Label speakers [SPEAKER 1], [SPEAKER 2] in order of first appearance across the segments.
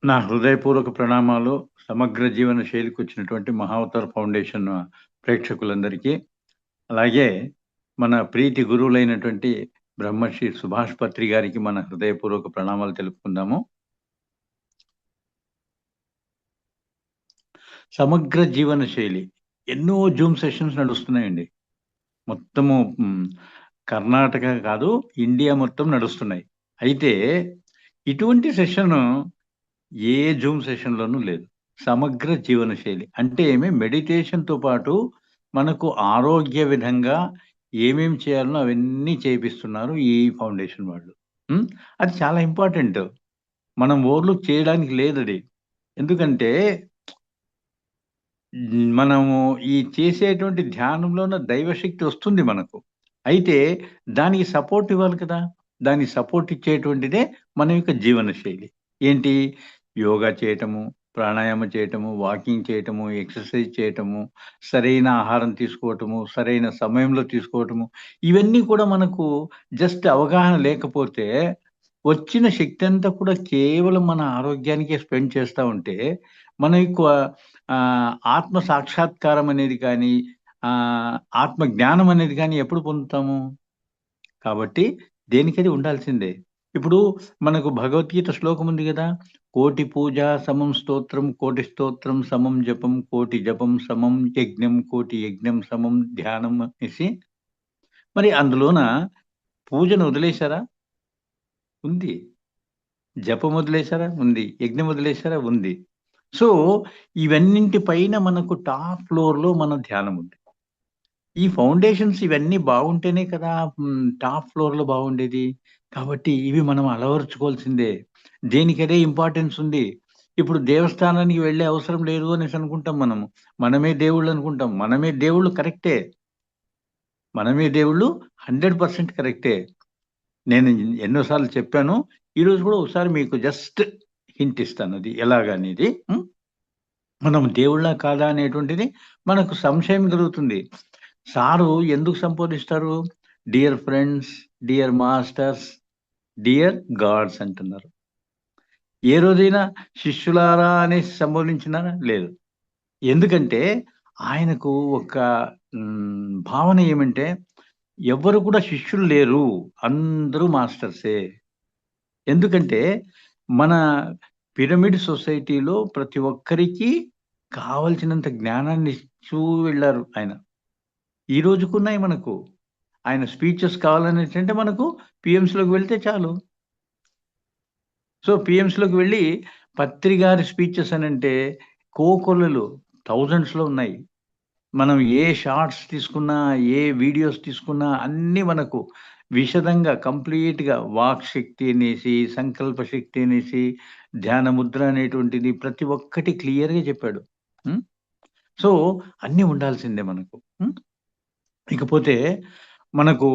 [SPEAKER 1] నా హృదయపూర్వక ప్రణామాలు. సమగ్ర జీవన శైలికొచ్చినటువంటి మహావతార్ ఫౌండేషన్ ప్రేక్షకులందరికీ, అలాగే మన ప్రీతి గురువులైనటువంటి బ్రహ్మశ్రీ సుభాష్ పత్రి గారికి మన హృదయపూర్వక ప్రణామాలు తెలుపుకుందాము. సమగ్ర జీవన శైలి ఎన్నో జూమ్ సెషన్స్ నడుస్తున్నాయండి. మొత్తము కర్ణాటక కాదు, ఇండియా మొత్తం నడుస్తున్నాయి. అయితే ఇటువంటి సెషను ఏ జూమ్ సెషన్‌లోనూ లేదు. సమగ్ర జీవన శైలి అంటే మెడిటేషన్‌తో పాటు మనకు ఆరోగ్య విధంగా ఏమేమి చేయాలనో అవన్నీ చేపిస్తున్నారు ఈ ఫౌండేషన్ వాళ్ళు. హ్మ్. అది చాలా ఇంపార్టెంట్. మనం ఓవర్‌లుక్ చేయడానికి లేదది. ఎందుకంటే మనము ఈ చేసేటువంటి ధ్యానంలోన దైవశక్తి వస్తుంది మనకు. అయితే దానికి సపోర్ట్ ఇవ్వాలి కదా! దానికి సపోర్ట్ ఇచ్చేటువంటిదే మన యొక్క జీవన శైలి. ఏంటి? యోగా చేయటము, ప్రాణాయామం చేయటము, వాకింగ్ చేయటము, ఎక్సర్సైజ్ చేయటము, సరైన ఆహారం తీసుకోవటము, సరైన సమయంలో తీసుకోవటము, ఇవన్నీ కూడా మనకు జస్ట్ అవగాహన లేకపోతే వచ్చిన శక్తంతా కూడా కేవలం మన ఆరోగ్యానికే స్పెండ్ చేస్తా ఉంటే, మన యొక్క ఆత్మ సాక్షాత్కారం అనేది కానీ, ఆత్మ జ్ఞానం అనేది గాని ఎప్పుడు పొందుతాము? కాబట్టి దేనికది ఉండాల్సిందే. ఇప్పుడు మనకు భగవద్గీత శ్లోకం ఉంది గదా! కోటి పూజ సమం స్తోత్రం, కోటి స్తోత్రం సమం జపం, కోటి జపం సమం యజ్ఞం, కోటి యజ్ఞం సమం ధ్యానం అనేసి. మరి అందులోన పూజను వదిలేసారా? ఉంది. జపం వదిలేసారా? ఉంది. యజ్ఞం వదిలేసారా? ఉంది. సో, ఇవన్నింటి పైన మనకు టాప్ ఫ్లోర్‌లో మన ధ్యానం ఉంది. ఈ ఫౌండేషన్స్ ఇవన్నీ బాగుంటేనే కదా! టాప్ ఫ్లోర్‌లో బాగుండేది. కాబట్టి ఇవి మనం అలవరుచుకోవాల్సిందే. దేనికదే ఇంపార్టెన్స్ ఉంది. ఇప్పుడు దేవస్థానానికి వెళ్ళే అవసరం లేదు అనేసి అనుకుంటాం మనము. మనమే దేవుళ్ళు అనుకుంటాం. మనమే దేవుళ్ళు కరెక్టే. మనమే దేవుళ్ళు 100% కరెక్టే. నేను ఎన్నో సార్లు చెప్పాను. ఈరోజు కూడా ఒకసారి మీకు జస్ట్ హింట్ ఇస్తాను అది ఎలాగనేది. మనం దేవుళ్ళా కాదా అనేటువంటిది మనకు సంశయం కలుగుతుంది. సారు ఎందుకు సంబోధిస్తారు? Dear friends, dear masters, dear gods అంటున్నారు. ఏ రోజైనా శిష్యులారా అనేసి సంబోధించినారా? లేదు. ఎందుకంటే ఆయనకు ఒక భావన ఏమంటే ఎవ్వరు కూడా శిష్యులు లేరు. అందరూ మాస్టర్సే. ఎందుకంటే మన పిరమిడ్ సొసైటీలో ప్రతి ఒక్కరికి కావాల్సినంత జ్ఞానాన్ని ఇస్తూ వెళ్లారు ఆయన. ఈ రోజుకున్నాయి మనకు. ఆయన స్పీచెస్ కావాలనేసంటే మనకు పీఎంసీలోకి వెళ్తే చాలు. సో, పీఎంసీలోకి వెళ్ళి పత్రి గారి స్పీచెస్ అనంటే కోకొల్లలు థౌసండ్స్‌లో ఉన్నాయి. మనం ఏ షార్ట్స్ తీసుకున్నా, ఏ వీడియోస్ తీసుకున్నా అన్నీ మనకు విశదంగా కంప్లీట్‌గా వాక్ శక్తి అనేసి, సంకల్ప శక్తి అనేసి, ధ్యాన ముద్ర అనేటువంటిది ప్రతి ఒక్కటి క్లియర్‌గా చెప్పాడు. హ్మ్. సో, అన్నీ ఉండాల్సిందే మనకు. ఇకపోతే మనకు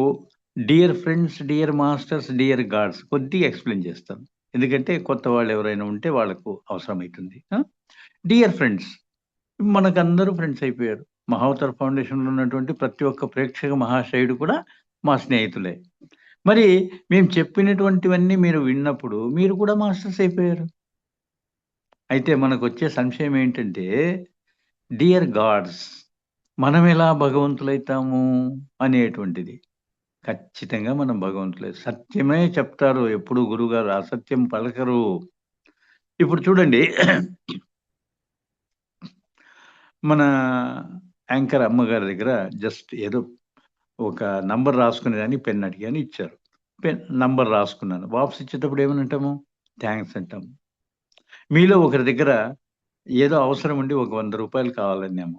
[SPEAKER 1] dear friends, dear masters, dear God's కొద్దిగా ఎక్స్‌ప్లెయిన్ చేస్తాను. ఎందుకంటే కొత్త వాళ్ళు ఎవరైనా ఉంటే వాళ్ళకు అవసరమైతుంది. డియర్ ఫ్రెండ్స్ మనకందరూ ఫ్రెండ్స్ అయిపోయారు. మహావతార్ ఫౌండేషన్‌లో ఉన్నటువంటి ప్రతి ఒక్క ప్రేక్షక మహాశయుడు కూడా మా స్నేహితులే. మరి మేము చెప్పినటువంటివన్నీ మీరు విన్నప్పుడు మీరు కూడా మాస్టర్స్ అయిపోయారు. అయితే మనకొచ్చే సంశయం ఏంటంటే డియర్ గాడ్స్ మనమెలా భగవంతులైతాము అనేటువంటిది. ఖచ్చితంగా మనం భగవంతులే. సత్యమే చెప్తారు ఎప్పుడు గురువుగారు. అసత్యం పలకరు. ఇప్పుడు చూడండి మన యాంకర్ అమ్మగారి దగ్గర జస్ట్ ఏదో ఒక నంబర్ రాసుకునేదానికి పెన్ అడిగాను ఇచ్చారు. నంబర్ రాసుకున్నాను. వాపస్ ఇచ్చేటప్పుడు ఏమని అంటాము? థాంక్స్ అంటాము. మీలో ఒకరి దగ్గర ఏదో అవసరం ఉండి ఒక రూ. 100 కావాలన్నాము.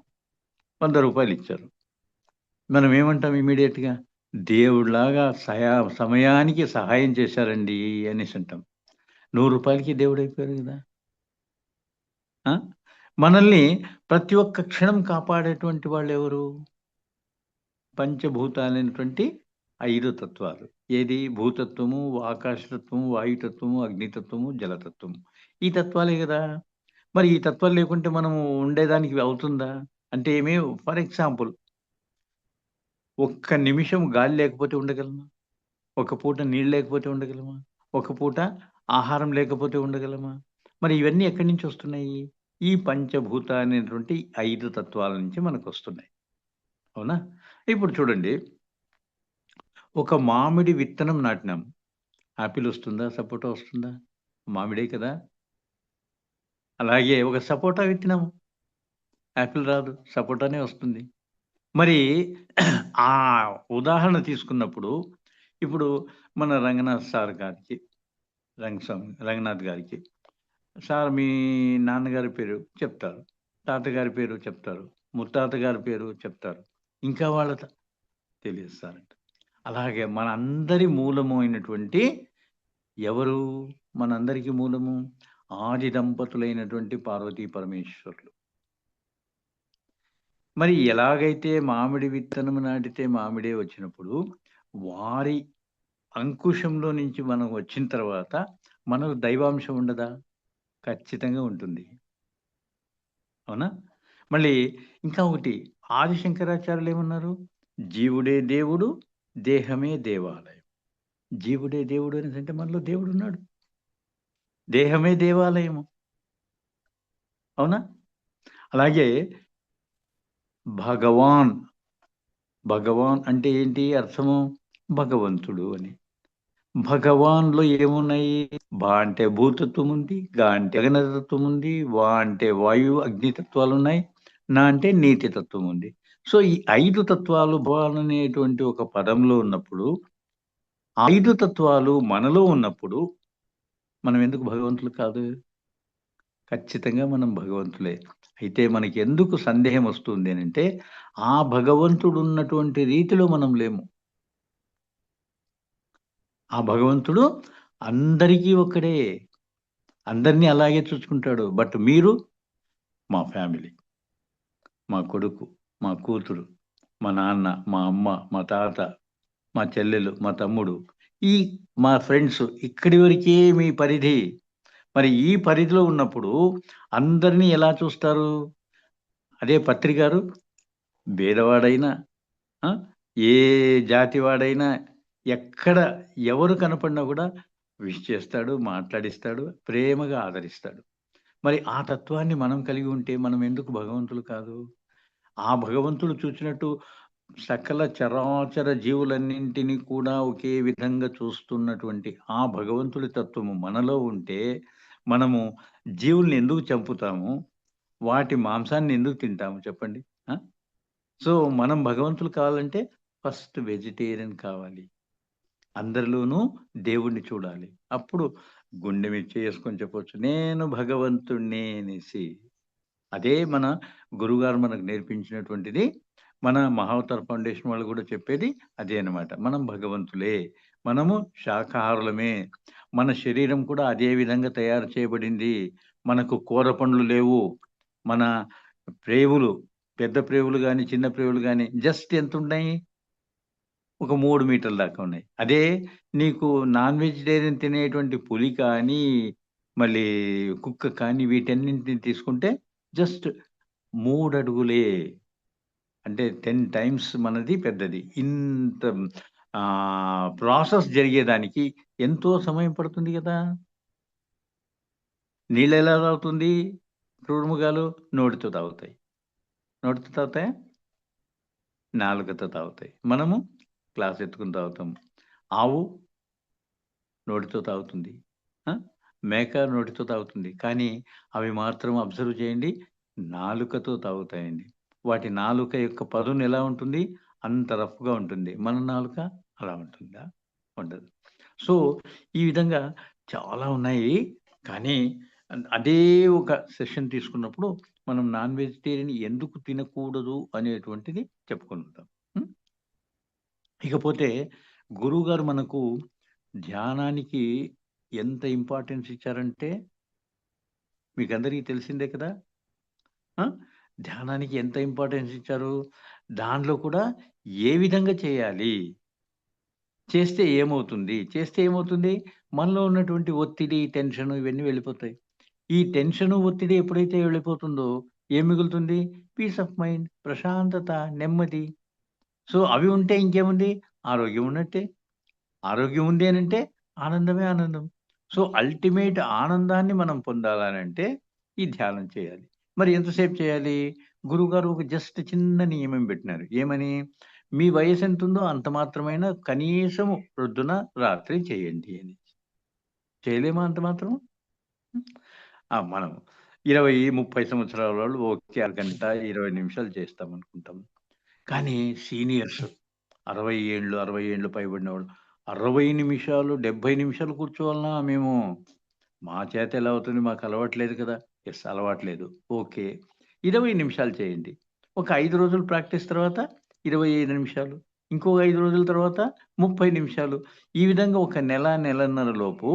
[SPEAKER 1] రూ. 100 ఇచ్చారు. మనం ఏమంటాం ఇమ్మీడియేట్‌గా? దేవుడిలాగా సమయానికి సహాయం చేశారండి అనేసంటాం. రూ. 100కి దేవుడైపోయారు గదా! ఆ! మనల్ని ప్రతి ఒక్క క్షణం కాపాడేటువంటి వాళ్ళెవరు? పంచభూతాలైనటువంటి 5 తత్వాలు. ఏది? భూతత్వము, ఆకాశతత్వము, వాయుతత్వము, అగ్నితత్వము, జలతత్వము. ఈ తత్వాలే గదా! మరి ఈ తత్వాలు లేకుంటే మనము ఉండేదానికి అవుతుందా? అంటే ఫర్ ఎగ్జాంపుల్ ఒక్క నిమిషం గాలి లేకపోతే ఉండగలమా? ఒక పూట నీళ్ళు లేకపోతే ఉండగలమా? ఒక పూట ఆహారం లేకపోతే ఉండగలమా? మరి ఇవన్నీ ఎక్కడి నుంచి వస్తున్నాయి? ఈ పంచభూత అనేటువంటి 5 తత్వాల నుంచి మనకొస్తున్నాయి. అవునా? ఇప్పుడు చూడండి, ఒక మామిడి విత్తనం నాటినాం. ఆపిల్ వస్తుందా? సపోటా వస్తుందా? మామిడే కదా! అలాగే ఒక సపోటా విత్తినాం. ఆపిల్ రాదు. సపోటానే వస్తుంది. మరి ఆ ఉదాహరణ తీసుకున్నప్పుడు, ఇప్పుడు మన రంగనాథ్ సార్ గారికి, రంగనాథ్ గారికి, సార్ మీ నాన్నగారి పేరు చెప్తారు. తాతగారి పేరు చెప్తారు. ముత్తాత గారి పేరు చెప్తారు. ఇంకా వాళ్ళ తెలీదు సార్ అంట. అలాగే మనందరి మూలము అయినటువంటి ఎవరు? మనందరికి మూలము ఆది దంపతులైనటువంటి పార్వతీ పరమేశ్వరులు. మరి ఎలాగైతే మామిడి విత్తనము నాటితే మామిడే వచ్చినప్పుడు, వారి అంకుశంలో నుంచి మనం వచ్చిన తర్వాత, మనకు దైవాంశం ఉండదా? ఖచ్చితంగా ఉంటుంది. అవునా? మళ్ళీ ఇంకా ఒకటి, ఆది శంకరాచార్యులు ఏమన్నారు? జీవుడే దేవుడు, దేహమే దేవాలయం. జీవుడే దేవుడు అనేసంటే మనలో దేవుడున్నాడు. దేహమే దేవాలయము. అవునా? అలాగే భగవాన్, భగవాన్ అంటే ఏంటి అర్థము? భగవంతుడు అని. భగవాన్‌లో ఏమున్నాయి? భ అంటే భూతత్వం ఉంది. గ అంటే గగనతత్వం ఉంది. వ అంటే వాయువు, అగ్ని తత్వాలున్నాయి. న అంటే నీటి తత్వం ఉంది. సో, ఈ 5 తత్వాలు భగవాన్ అనేటువంటి ఒక పదంలో ఉన్నప్పుడు, 5 తత్వాలు మనలో ఉన్నప్పుడు, మనం ఎందుకు భగవంతులు కాదు? ఖచ్చితంగా మనం భగవంతులే. అయితే మనకెందుకు సందేహం వస్తుంది అనంటే, ఆ భగవంతుడున్నటువంటి రీతిలో మనం లేము. ఆ భగవంతుడు అందరికీ ఒక్కడే. అందరిని అలాగే చూసుకుంటాడు. బట్ మీరు మా ఫ్యామిలీ, మా కొడుకు, మా కూతురు, మా నాన్న, మా అమ్మ, మా తాత, మా చెల్లెలు, మా తమ్ముడు, ఈ మా ఫ్రెండ్స్ ఇక్కడి వరకే మీ పరిధి. మరి ఈ పరిధిలో ఉన్నప్పుడు అందరిని ఎలా చూస్తారు? అదే పత్రి గారు బీదవాడైనా, ఆ! ఏ జాతి వాడైనా, ఎక్కడ ఎవరు కనపడినా కూడా విష్ చేస్తాడు, మాట్లాడిస్తాడు, ప్రేమగా ఆదరిస్తాడు. మరి ఆ తత్వాన్ని మనం కలిగి ఉంటే మనం ఎందుకు భగవంతులు కాదు? ఆ భగవంతుడు చూచినట్టు సకల చరాచర జీవులన్నింటినీ కూడా ఒకే విధంగా చూస్తున్నటువంటి ఆ భగవంతుడి తత్వము మనలో ఉంటే, మనము జీవుల్ని ఎందుకు చంపుతాము? వాటి మాంసాన్ని ఎందుకు తింటాము చెప్పండి? ఆ! సో, మనం భగవంతులు కావాలంటే ఫస్ట్ వెజిటేరియన్ కావాలి. అందరిలోనూ దేవుడిని చూడాలి. అప్పుడు గుండె మీద చేసుకొని చెప్పొచ్చు, నేను భగవంతుడినే అనేసి. అదే మన గురువుగారు మనకు నేర్పించినటువంటిది. మన మహావతార్ ఫౌండేషన్ వాళ్ళు గూడా చెప్పేది అదే అన్నమాట. మనం భగవంతులే. మనము శాకాహారులమే. మన శరీరం కూడా అదే విధంగా తయారు చేయబడింది. మనకు కూర పండ్లు లేవు. మన ప్రేవులు, పెద్ద ప్రేవులు గాని, చిన్న ప్రేవులు గాని జస్ట్ ఎంతున్నయి? ఒక 3 మీటర్ల దాకా ఉన్నాయి. అదే నీకు నాన్ వెజిటేరియన్ తినేటువంటి పులి కానీ, మళ్ళీ కుక్క కానీ వీటన్నింటిని తీసుకుంటే జస్ట్ 3 అడుగులే. అంటే 10 టైమ్స్ మనది పెద్దది. ఇంత ప్రాసెస్ జరిగేదానికి ఎంతో సమయం పడుతుంది గదా! నీళ్ళెలా తాగుతుంది? క్రూరమృగాలు నోటితో తాగుతాయి. నోటితో తాగుతాయా? నాలుకతో తాగుతాయి. మనము గ్లాస్ ఎత్తుకొని తాగుతాం. ఆవు నోటితో తాగుతుంది. ఆ! మేక నోటితో తాగుతుంది. కానీ అవి మాత్రం అబ్జర్వ్ చేయండి, నాలుకతో తాగుతాయండి. వాటి నాలుక యొక్క పదును ఎలా ఉంటుంది? అంత రఫ్‌గా ఉంటుంది. మన నాలుక అలా ఉంటుందా? ఉండదు. సో, ఈ విధంగా చాలా ఉన్నాయి. కానీ అదే ఒక సెషన్ తీసుకున్నప్పుడు మనం నాన్ వెజిటేరియన్ ఎందుకు తినకూడదు అనేటువంటిది చెప్పుకుంటాం. హ్మ్. ఇకపోతే గురువుగారు మనకు ధ్యానానికి ఎంత ఇంపార్టెన్స్ ఇచ్చారంటే మీకందరికీ తెలిసిందే కదా! ఆ! ధ్యానానికి ఎంత ఇంపార్టెన్స్ ఇచ్చారు? దానిలో కూడా ఏ విధంగా చేయాలి? చేస్తే ఏమవుతుంది? చేస్తే ఏమవుతుంది? మనలో ఉన్నటువంటి ఒత్తిడి, టెన్షను ఇవన్నీ వెళ్ళిపోతాయి. ఈ టెన్షను, ఒత్తిడి ఎప్పుడైతే వెళ్ళిపోతుందో ఏం మిగులుతుంది? పీస్ ఆఫ్ మైండ్, ప్రశాంతత, నెమ్మది. సో, అవి ఉంటే ఇంకేముంది? ఆరోగ్యం ఉన్నట్టే. ఆరోగ్యం ఉంది అనంటే ఆనందమే ఆనందం. సో, అల్టిమేట్ ఆనందాన్ని మనం పొందాలనంటే ఈ ధ్యానం చేయాలి. మరి ఎంతసేపు చేయాలి? గురువుగారు ఒక జస్ట్ చిన్న నియమం పెట్టినారు. ఏమని? మీ వయసెంతుందో అంత మాత్రమైనా కనీసం ప్రొద్దున, రాత్రి చేయండి అని. చేయలేమా అంత మాత్రం? హ్మ్. మనం 20, 30 సంవత్సరాల వాళ్ళు ఓకే. అరగంట, 20 నిమిషాలు చేస్తామనుకుంటాం. కానీ సీనియర్స్ 60 ఏండ్లు, 60 ఏండ్లు పైబడినవాళ్ళు 60 నిమిషాలు, 70 నిమిషాలు కూర్చోవాలనా మేము? మా చేత ఎలా అవుతుంది? మాకు అలవాట్లేదు కదా! యెస్. అలవాట్లేదు. ఓకే. 20 నిమిషాలు చేయండి. ఒక 5 రోజులు ప్రాక్టీస్ తర్వాత 25 నిమిషాలు. ఇంకో 5 రోజుల తర్వాత 30 నిమిషాలు. ఈ విధంగా ఒక నెల, నెలన్నర లోపు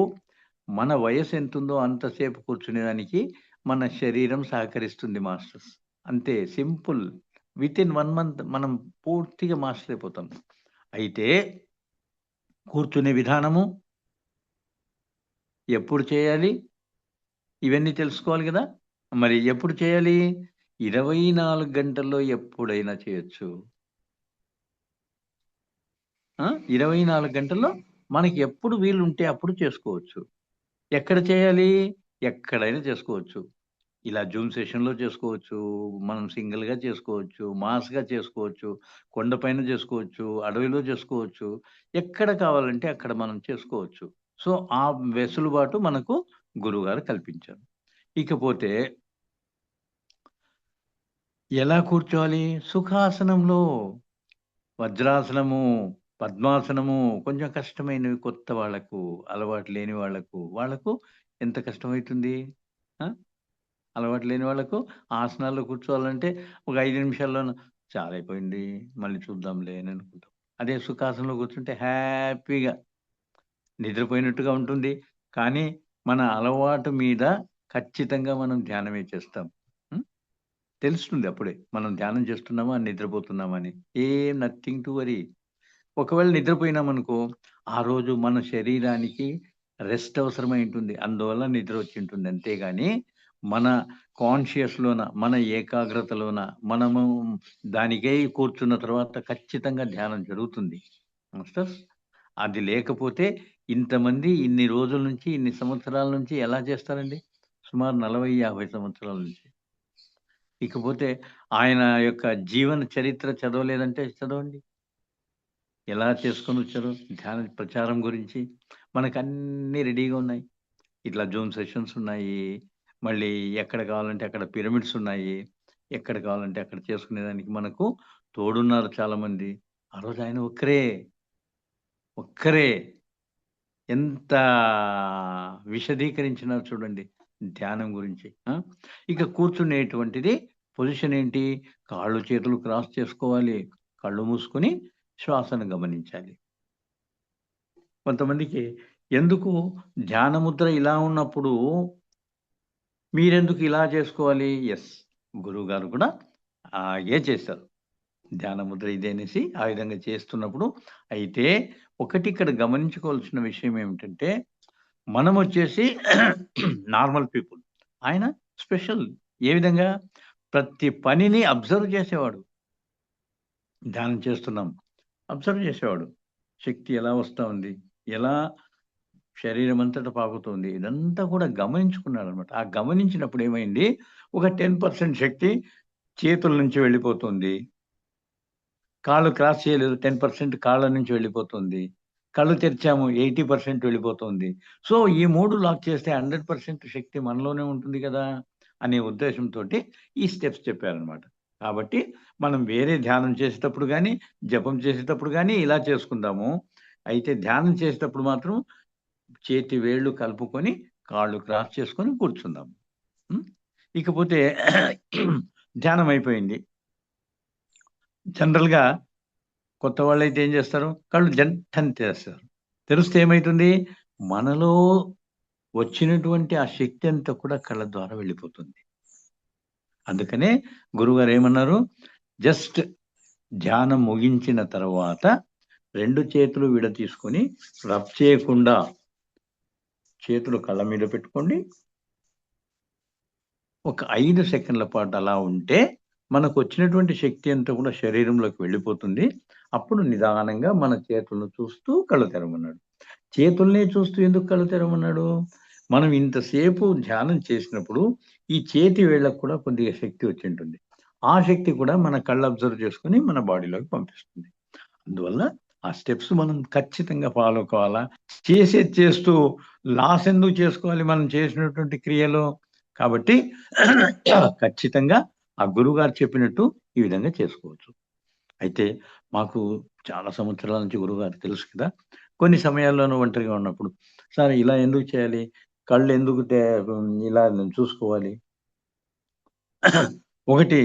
[SPEAKER 1] మన వయసు ఎంతుందో అంతసేపు కూర్చునేదానికి మన శరీరం సహకరిస్తుంది మాస్టర్స్. అంతే సింపుల్. వితిన్ 1 మంత్ మనం పూర్తిగా మాస్టర్ అయిపోతాం. అయితే కూర్చునే విధానము, ఎప్పుడు చేయాలి? ఇవన్నీ తెలుసుకోవాలి గదా! మరి ఎప్పుడు చేయాలి? 24 గంటల్లో ఎప్పుడైనా చేయొచ్చు. 24 గంటల్లో మనకి ఎప్పుడు వీలుంటే అప్పుడు చేసుకోవచ్చు. ఎక్కడ చేయాలి? ఎక్కడైనా చేసుకోవచ్చు. ఇలా జూమ్ సెషన్‌లో చేసుకోవచ్చు. మనం సింగిల్‌గా చేసుకోవచ్చు. మాస్‌గా చేసుకోవచ్చు. కొండపైన చేసుకోవచ్చు. అడవిలో చేసుకోవచ్చు. ఎక్కడ కావాలంటే అక్కడ మనం చేసుకోవచ్చు. సో, ఆ వెసులుబాటు మనకు గురువుగారు కల్పించారు. ఇకపోతే ఎలా కూర్చోవాలి? సుఖాసనంలో. వజ్రాసనము, పద్మాసనము కొంచెం కష్టమైనవి కొత్త వాళ్ళకు, అలవాటు లేని వాళ్ళకు ఎంత కష్టమైతుంది? ఆ! అలవాటు లేని వాళ్ళకు ఆసనాల్లో కూర్చోవాలంటే ఒక 5 నిమిషాల్లోన చాలా అయిపోయింది. మళ్ళీ చూద్దాంలే అని అనుకుంటాం. అదే సుఖాసనంలో కూర్చుంటే హ్యాపీగా నిద్రపోయినట్టుగా ఉంటుంది. కానీ మన అలవాటు మీద ఖచ్చితంగా మనం ధ్యానమే చేస్తాం. హ్మ్. తెలుస్తుంది అప్పుడే. మనం ధ్యానం చేస్తున్నామా, నిద్రపోతున్నామా అని. Nothing to worry. ఒకవేళ నిద్రపోయినామనుకో, ఆ రోజు మన శరీరానికి రెస్ట్ అవసరమై ఉంటుంది. అందువల్ల నిద్ర వచ్చుంటుంది. అంతేగాని మన కాన్షియస్‌లోన, మన ఏకాగ్రతలోన మనము దానికై కూర్చున్న తర్వాత ఖచ్చితంగా ధ్యానం జరుగుతుంది. మాస్టర్స్ అది లేకపోతే ఇంతమంది ఇన్ని రోజుల నుంచి, ఇన్ని సంవత్సరాల నుంచి ఎలా చేస్తారండి? సుమారు 40, 50 సంవత్సరాల నుంచి. ఇకపోతే ఆయన యొక్క జీవన చరిత్ర చదవలేదంటే చదవండి. ఎలా చేసుకొనొచ్చారో ధ్యాన ప్రచారం గురించి మనకన్నీ రెడీగా ఉన్నాయి. ఇట్లా జూమ్ సెషన్స్ ఉన్నాయి. మళ్ళీ ఎక్కడ కావాలంటే అక్కడ పిరమిడ్స్ ఉన్నాయి. ఎక్కడ కావాలంటే అక్కడ చేసుకునేదానికి మనకు తోడున్నారు చాలామంది. ఆ రోజు ఆయన ఒక్కరే ఎంత విశదీకరించినారో చూడండి ధ్యానం గురించి. ఇక కూర్చునేటువంటిది పొజిషన్ ఏంటి? కాళ్ళు, చేతులు క్రాస్ చేసుకోవాలి. కళ్ళు మూసుకొని శ్వాసను గమనించాలి. కొంతమందికి ఎందుకు ధ్యాన ముద్ర ఇలా ఉన్నప్పుడు మీరెందుకు ఇలా చేసుకోవాలి? యెస్. గురువుగారు కూడా అలాగే చేశారు. ధ్యాన ముద్ర ఇదే అనేసి ఆ విధంగా చేస్తున్నప్పుడు అయితే ఒకటి ఇక్కడ గమనించుకోవాల్సిన విషయం ఏమిటంటే మనమొచ్చేసి నార్మల్ పీపుల్. ఆయన స్పెషల్. ఏ విధంగా? ప్రతి పనిని అబ్జర్వ్ చేసేవాడు. ధ్యానం చేస్తున్నాం. అబ్జర్వ్ చేసేవాడు. శక్తి ఎలా వస్తా ఉంది? ఎలా శరీరమంతట పాకుతోంది. ఇదంతా కూడా గమనించుకున్నాడనమాట. ఆ గమనించినప్పుడు ఏమైంది, ఒక 10% శక్తి చేతుల నుంచి వెళ్ళిపోతుంది. కాళ్ళు క్రాస్ చేయలేదు 10% కాళ్ళ నుంచి వెళ్ళిపోతుంది. కళ్ళు తెరిచాము 80% వెళ్ళిపోతుంది. సో, ఈ 3 లాక్ చేస్తే 100% శక్తి మనలోనే ఉంటుంది గదా! అనే ఉద్దేశంతోటి ఈ స్టెప్స్ చెప్పారనమాట. కాబట్టి మనం వేరే ధ్యానం చేసేటప్పుడు గాని, జపం చేసేటప్పుడు గాని ఇలా చేసుకుందాము. అయితే ధ్యానం చేసేటప్పుడు మాత్రం చేతి వేళ్ళు కలుపుకొని, కాళ్ళు క్రాస్ చేసుకొని కూర్చుందాం. హ్మ్. ఇకపోతే ధ్యానం అయిపోయింది. జనరల్‌గా కొత్త వాళ్ళైతే ఏం చేస్తారు? కళ్ళు జంటని తెరుస్తారు. తెరిస్తే ఏమైతుంది? మనలో వచ్చినటువంటి ఆ శక్తి అంతా కూడా కళ్ళ ద్వారా వెళ్ళిపోతుంది. అందుకనే గురువుగారు ఏమన్నారు? జస్ట్ ధ్యానం ముగించిన తర్వాత 2 చేతులు విడదీసుకొని రబ్ చేయకుండా చేతులు కళ్ళ మీద పెట్టుకోండి. ఒక 5 సెకన్ల పాటు అలా ఉంటే, మనకొచ్చినటువంటి శక్తి అంతా కూడా శరీరంలోకి వెళ్ళిపోతుంది. అప్పుడు నిదానంగా మన చేతులను చూస్తూ కళ్ళు తెరవమన్నాడు. చేతుల్నే చూస్తూ ఎందుకు కళ్ళు తెరవమన్నాడు? మనం ఇంతసేపు ధ్యానం చేసినప్పుడు ఈ చేతి వేళ్ళకు కూడా కొద్దిగా శక్తి వచ్చుంటుంది. ఆ శక్తి కూడా మన కళ్ళు అబ్జర్వ్ చేసుకొని మన బాడీలోకి పంపిస్తుంది. అందువల్ల ఆ స్టెప్స్ మనం ఖచ్చితంగా ఫాలో కావాలా? చేసేది చేస్తూ లాస్ ఎందుకు చేసుకోవాలి మనం చేసినటువంటి క్రియలో? కాబట్టి ఖచ్చితంగా ఆ గురువుగారు చెప్పినట్టు ఈ విధంగా చేసుకోవచ్చు. అయితే మాకు చాలా సంవత్సరాల నుంచి గురువుగారికి తెలుసు కదా! కొన్ని సమయాల్లోనూ ఒంటరిగా ఉన్నప్పుడు, "సార్ ఇలా ఎందుకు చేయాలి? కళ్ళు ఎందుకు ఇలా నేను చూసుకోవాలి?" ఒకటి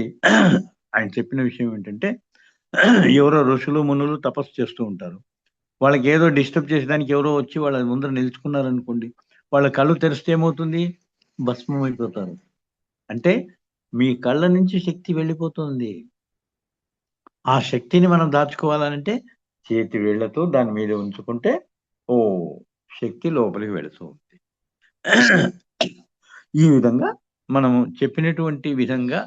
[SPEAKER 1] ఆయన చెప్పిన విషయం ఏంటంటే, ఎవరో ఋషులు, మునులు తపస్సు చేస్తూ ఉంటారు. వాళ్ళకేదో డిస్టర్బ్ చేసేదానికి ఎవరో వచ్చి వాళ్ళ ముందర నిలుచుకున్నారనుకోండి, వాళ్ళ కళ్ళు తెరిస్తే ఏమవుతుంది? భస్మమైపోతారు. అంటే మీ కళ్ళ నుంచి శక్తి వెళ్ళిపోతుంది. ఆ శక్తిని మనం దాచుకోవాలనంటే చేతి వేళ్ళతో దాని మీద ఉంచుకుంటే ఓహ్! శక్తి లోపలికి వెళుతూ ఉంది. ఈ విధంగా మనము చెప్పినటువంటి విధంగా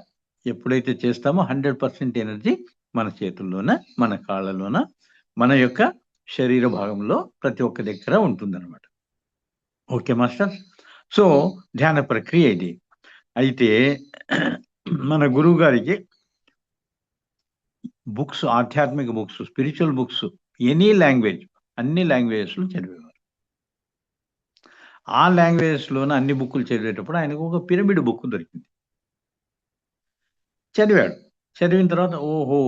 [SPEAKER 1] ఎప్పుడైతే చేస్తామో 100% ఎనర్జీ మన చేతుల్లోన, మన కాళ్ళలోన, మన యొక్క శరీర భాగంలో ప్రతి ఒక్క దగ్గర ఉంటుందనమాట. Okay master. సో, ధ్యాన ప్రక్రియ ఇది. అయితే మన గురువుగారికి బుక్స్, ఆధ్యాత్మిక books, spiritual books, any language అన్ని లాంగ్వేజెస్‌లో చదివేవారు. ఆ లాంగ్వేజెస్‌లోన అన్ని బుక్కులు చదివేటప్పుడు ఆయనకు ఒక పిరమిడ్ బుక్ దొరికింది. చదివాడు. చదివిన తర్వాత ఓహో!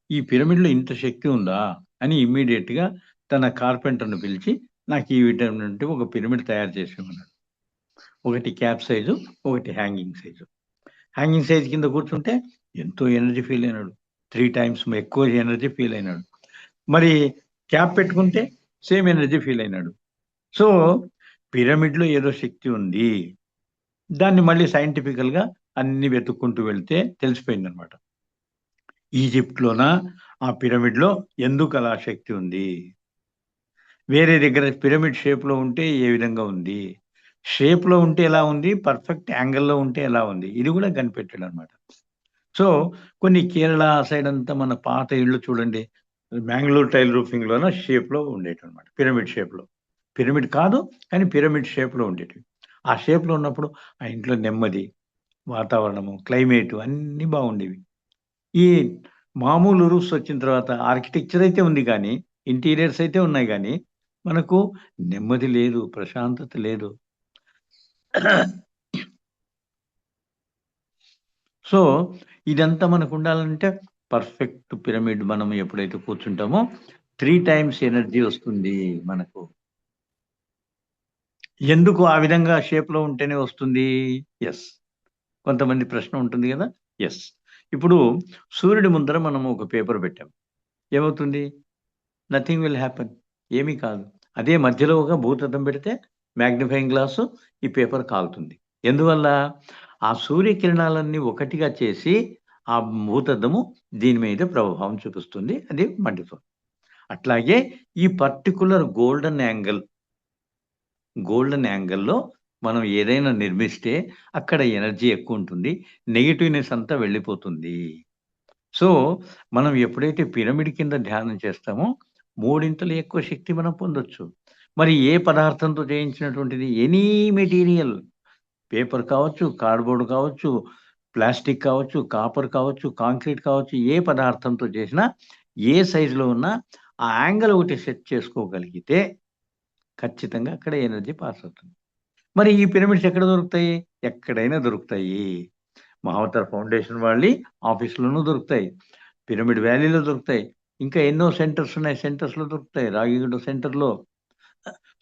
[SPEAKER 1] ఈ పిరమిడ్‌లో ఇంత శక్తి ఉందా? అని ఇమ్మీడియేట్‌గా తన కార్పెంటర్‌ని పిలిచి నాకు ఈ విధమైనటువంటి ఒక పిరమిడ్ తయారు చేసి ఇవ్వమన్నాడు. ఒకటి క్యాప్ సైజు, ఒకటి హ్యాంగింగ్ సైజు. హ్యాంగింగ్ సైజ్ కింద కూర్చుంటే ఎంతో ఎనర్జీ ఫీల్ అయినాడు. 3 టైమ్స్ ఎక్కువ ఎనర్జీ ఫీల్ అయినాడు. మరి క్యాప్ పెట్టుకుంటే సేమ్ ఎనర్జీ ఫీల్ అయినాడు. సో, పిరమిడ్‌లో ఏదో శక్తి ఉంది. దాన్ని మళ్ళీ సైంటిఫికల్‌గా అన్ని వెతుక్కుంటూ వెళ్తే తెలిసిపోయిందనమాట. ఈజిప్ట్‌లోన ఆ పిరమిడ్‌లో ఎందుకలా శక్తి ఉంది? వేరే దగ్గర పిరమిడ్ షేప్‌లో ఉంటే ఏ విధంగా ఉంది? షేప్‌లో ఉంటే ఎలా ఉంది? పర్ఫెక్ట్ యాంగిల్‌లో ఉంటే ఎలా ఉంది? ఇది కూడా కనిపెట్టాడనమాట. సో, కొన్ని కేరళ సైడ్ అంతా మన పాత ఇళ్ళు చూడండి. మ్యాంగ్లూర్ టైల్ రూఫింగ్‌లోన షేప్‌లో ఉండేటివన్నమాట. పిరమిడ్ షేప్‌లో. పిరమిడ్ కాదు. కానీ పిరమిడ్ షేప్‌లో ఉండేటివి. ఆ షేప్‌లో ఉన్నప్పుడు ఆ ఇంట్లో నెమ్మది, వాతావరణము, క్లైమేటు అన్నీ బాగుండేవి. ఈ మామూలు రూఫ్స్ వచ్చిన తర్వాత ఆర్కిటెక్చర్ అయితే ఉంది గానీ, ఇంటీరియర్స్ అయితే ఉన్నాయి గానీ, మనకు నెమ్మది లేదు, ప్రశాంతత లేదు. సో, ఇదంతా మనకుండాలంటే పర్ఫెక్ట్ పిరమిడ్ మనం ఎప్పుడైతే కూర్చుంటామో 3 టైమ్స్ ఎనర్జీ వస్తుంది మనకు. ఎందుకు ఆ విధంగా షేప్‌లో ఉంటేనే వస్తుంది? యెస్. కొంతమంది ప్రశ్న ఉంటుంది గదా! యెస్. ఇప్పుడు సూర్యుడి ముందర మనం ఒక పేపర్ పెట్టాం. ఏమవుతుంది? Nothing will happen. ఏమీ కాదు. అదే మధ్యలో ఒక భూతద్దం పెడితే మాగ్నిఫైయింగ్ గ్లాసు ఈ పేపర్ కాలుతుంది. ఎందువల్ల? ఆ సూర్యకిరణాలన్నీ ఒకటిగా చేసి ఆ భూతద్దము దీని మీద ప్రభావం చూపిస్తుంది. అది మండుతుంది. అట్లాగే ఈ పర్టిక్యులర్ గోల్డెన్ యాంగిల్‌లో మనం ఏదైనా నిర్మిస్తే అక్కడ ఎనర్జీ ఎక్కువుంటుంది. నెగెటివ్‌నెస్ అంతా వెళ్ళిపోతుంది. సో, మనం ఎప్పుడైతే పిరమిడ్ కింద ధ్యానం చేస్తామో, మూడింతలు ఎక్కువ శక్తి మనం పొందొచ్చు. మరి ఏ పదార్థంతో చేయించినటువంటిది ఎనీ మెటీరియల్ పేపర్ కావచ్చు, కార్డ్‌బోర్డ్ కావచ్చు, ప్లాస్టిక్ కావచ్చు, కాపర్ కావచ్చు, కాంక్రీట్ కావచ్చు, ఏ పదార్థంతో చేసినా, ఏ సైజులో ఉన్నా ఆ యాంగిల్ ఒకటి సెట్ చేసుకోగలిగితే ఖచ్చితంగా అక్కడ ఎనర్జీ పాస్ అవుతుంది. మరి ఈ పిరమిడ్స్ ఎక్కడ దొరుకుతాయి? ఎక్కడైనా దొరుకుతాయి. మహావతార్ ఫౌండేషన్ వాళ్ళి ఆఫీస్‌లోనూ దొరుకుతాయి. పిరమిడ్ వ్యాలీలో దొరుకుతాయి. ఇంకా ఎన్నో సెంటర్స్ ఉన్నాయి. సెంటర్స్‌లో దొరుకుతాయి. రాగిగుడ సెంటర్‌లో.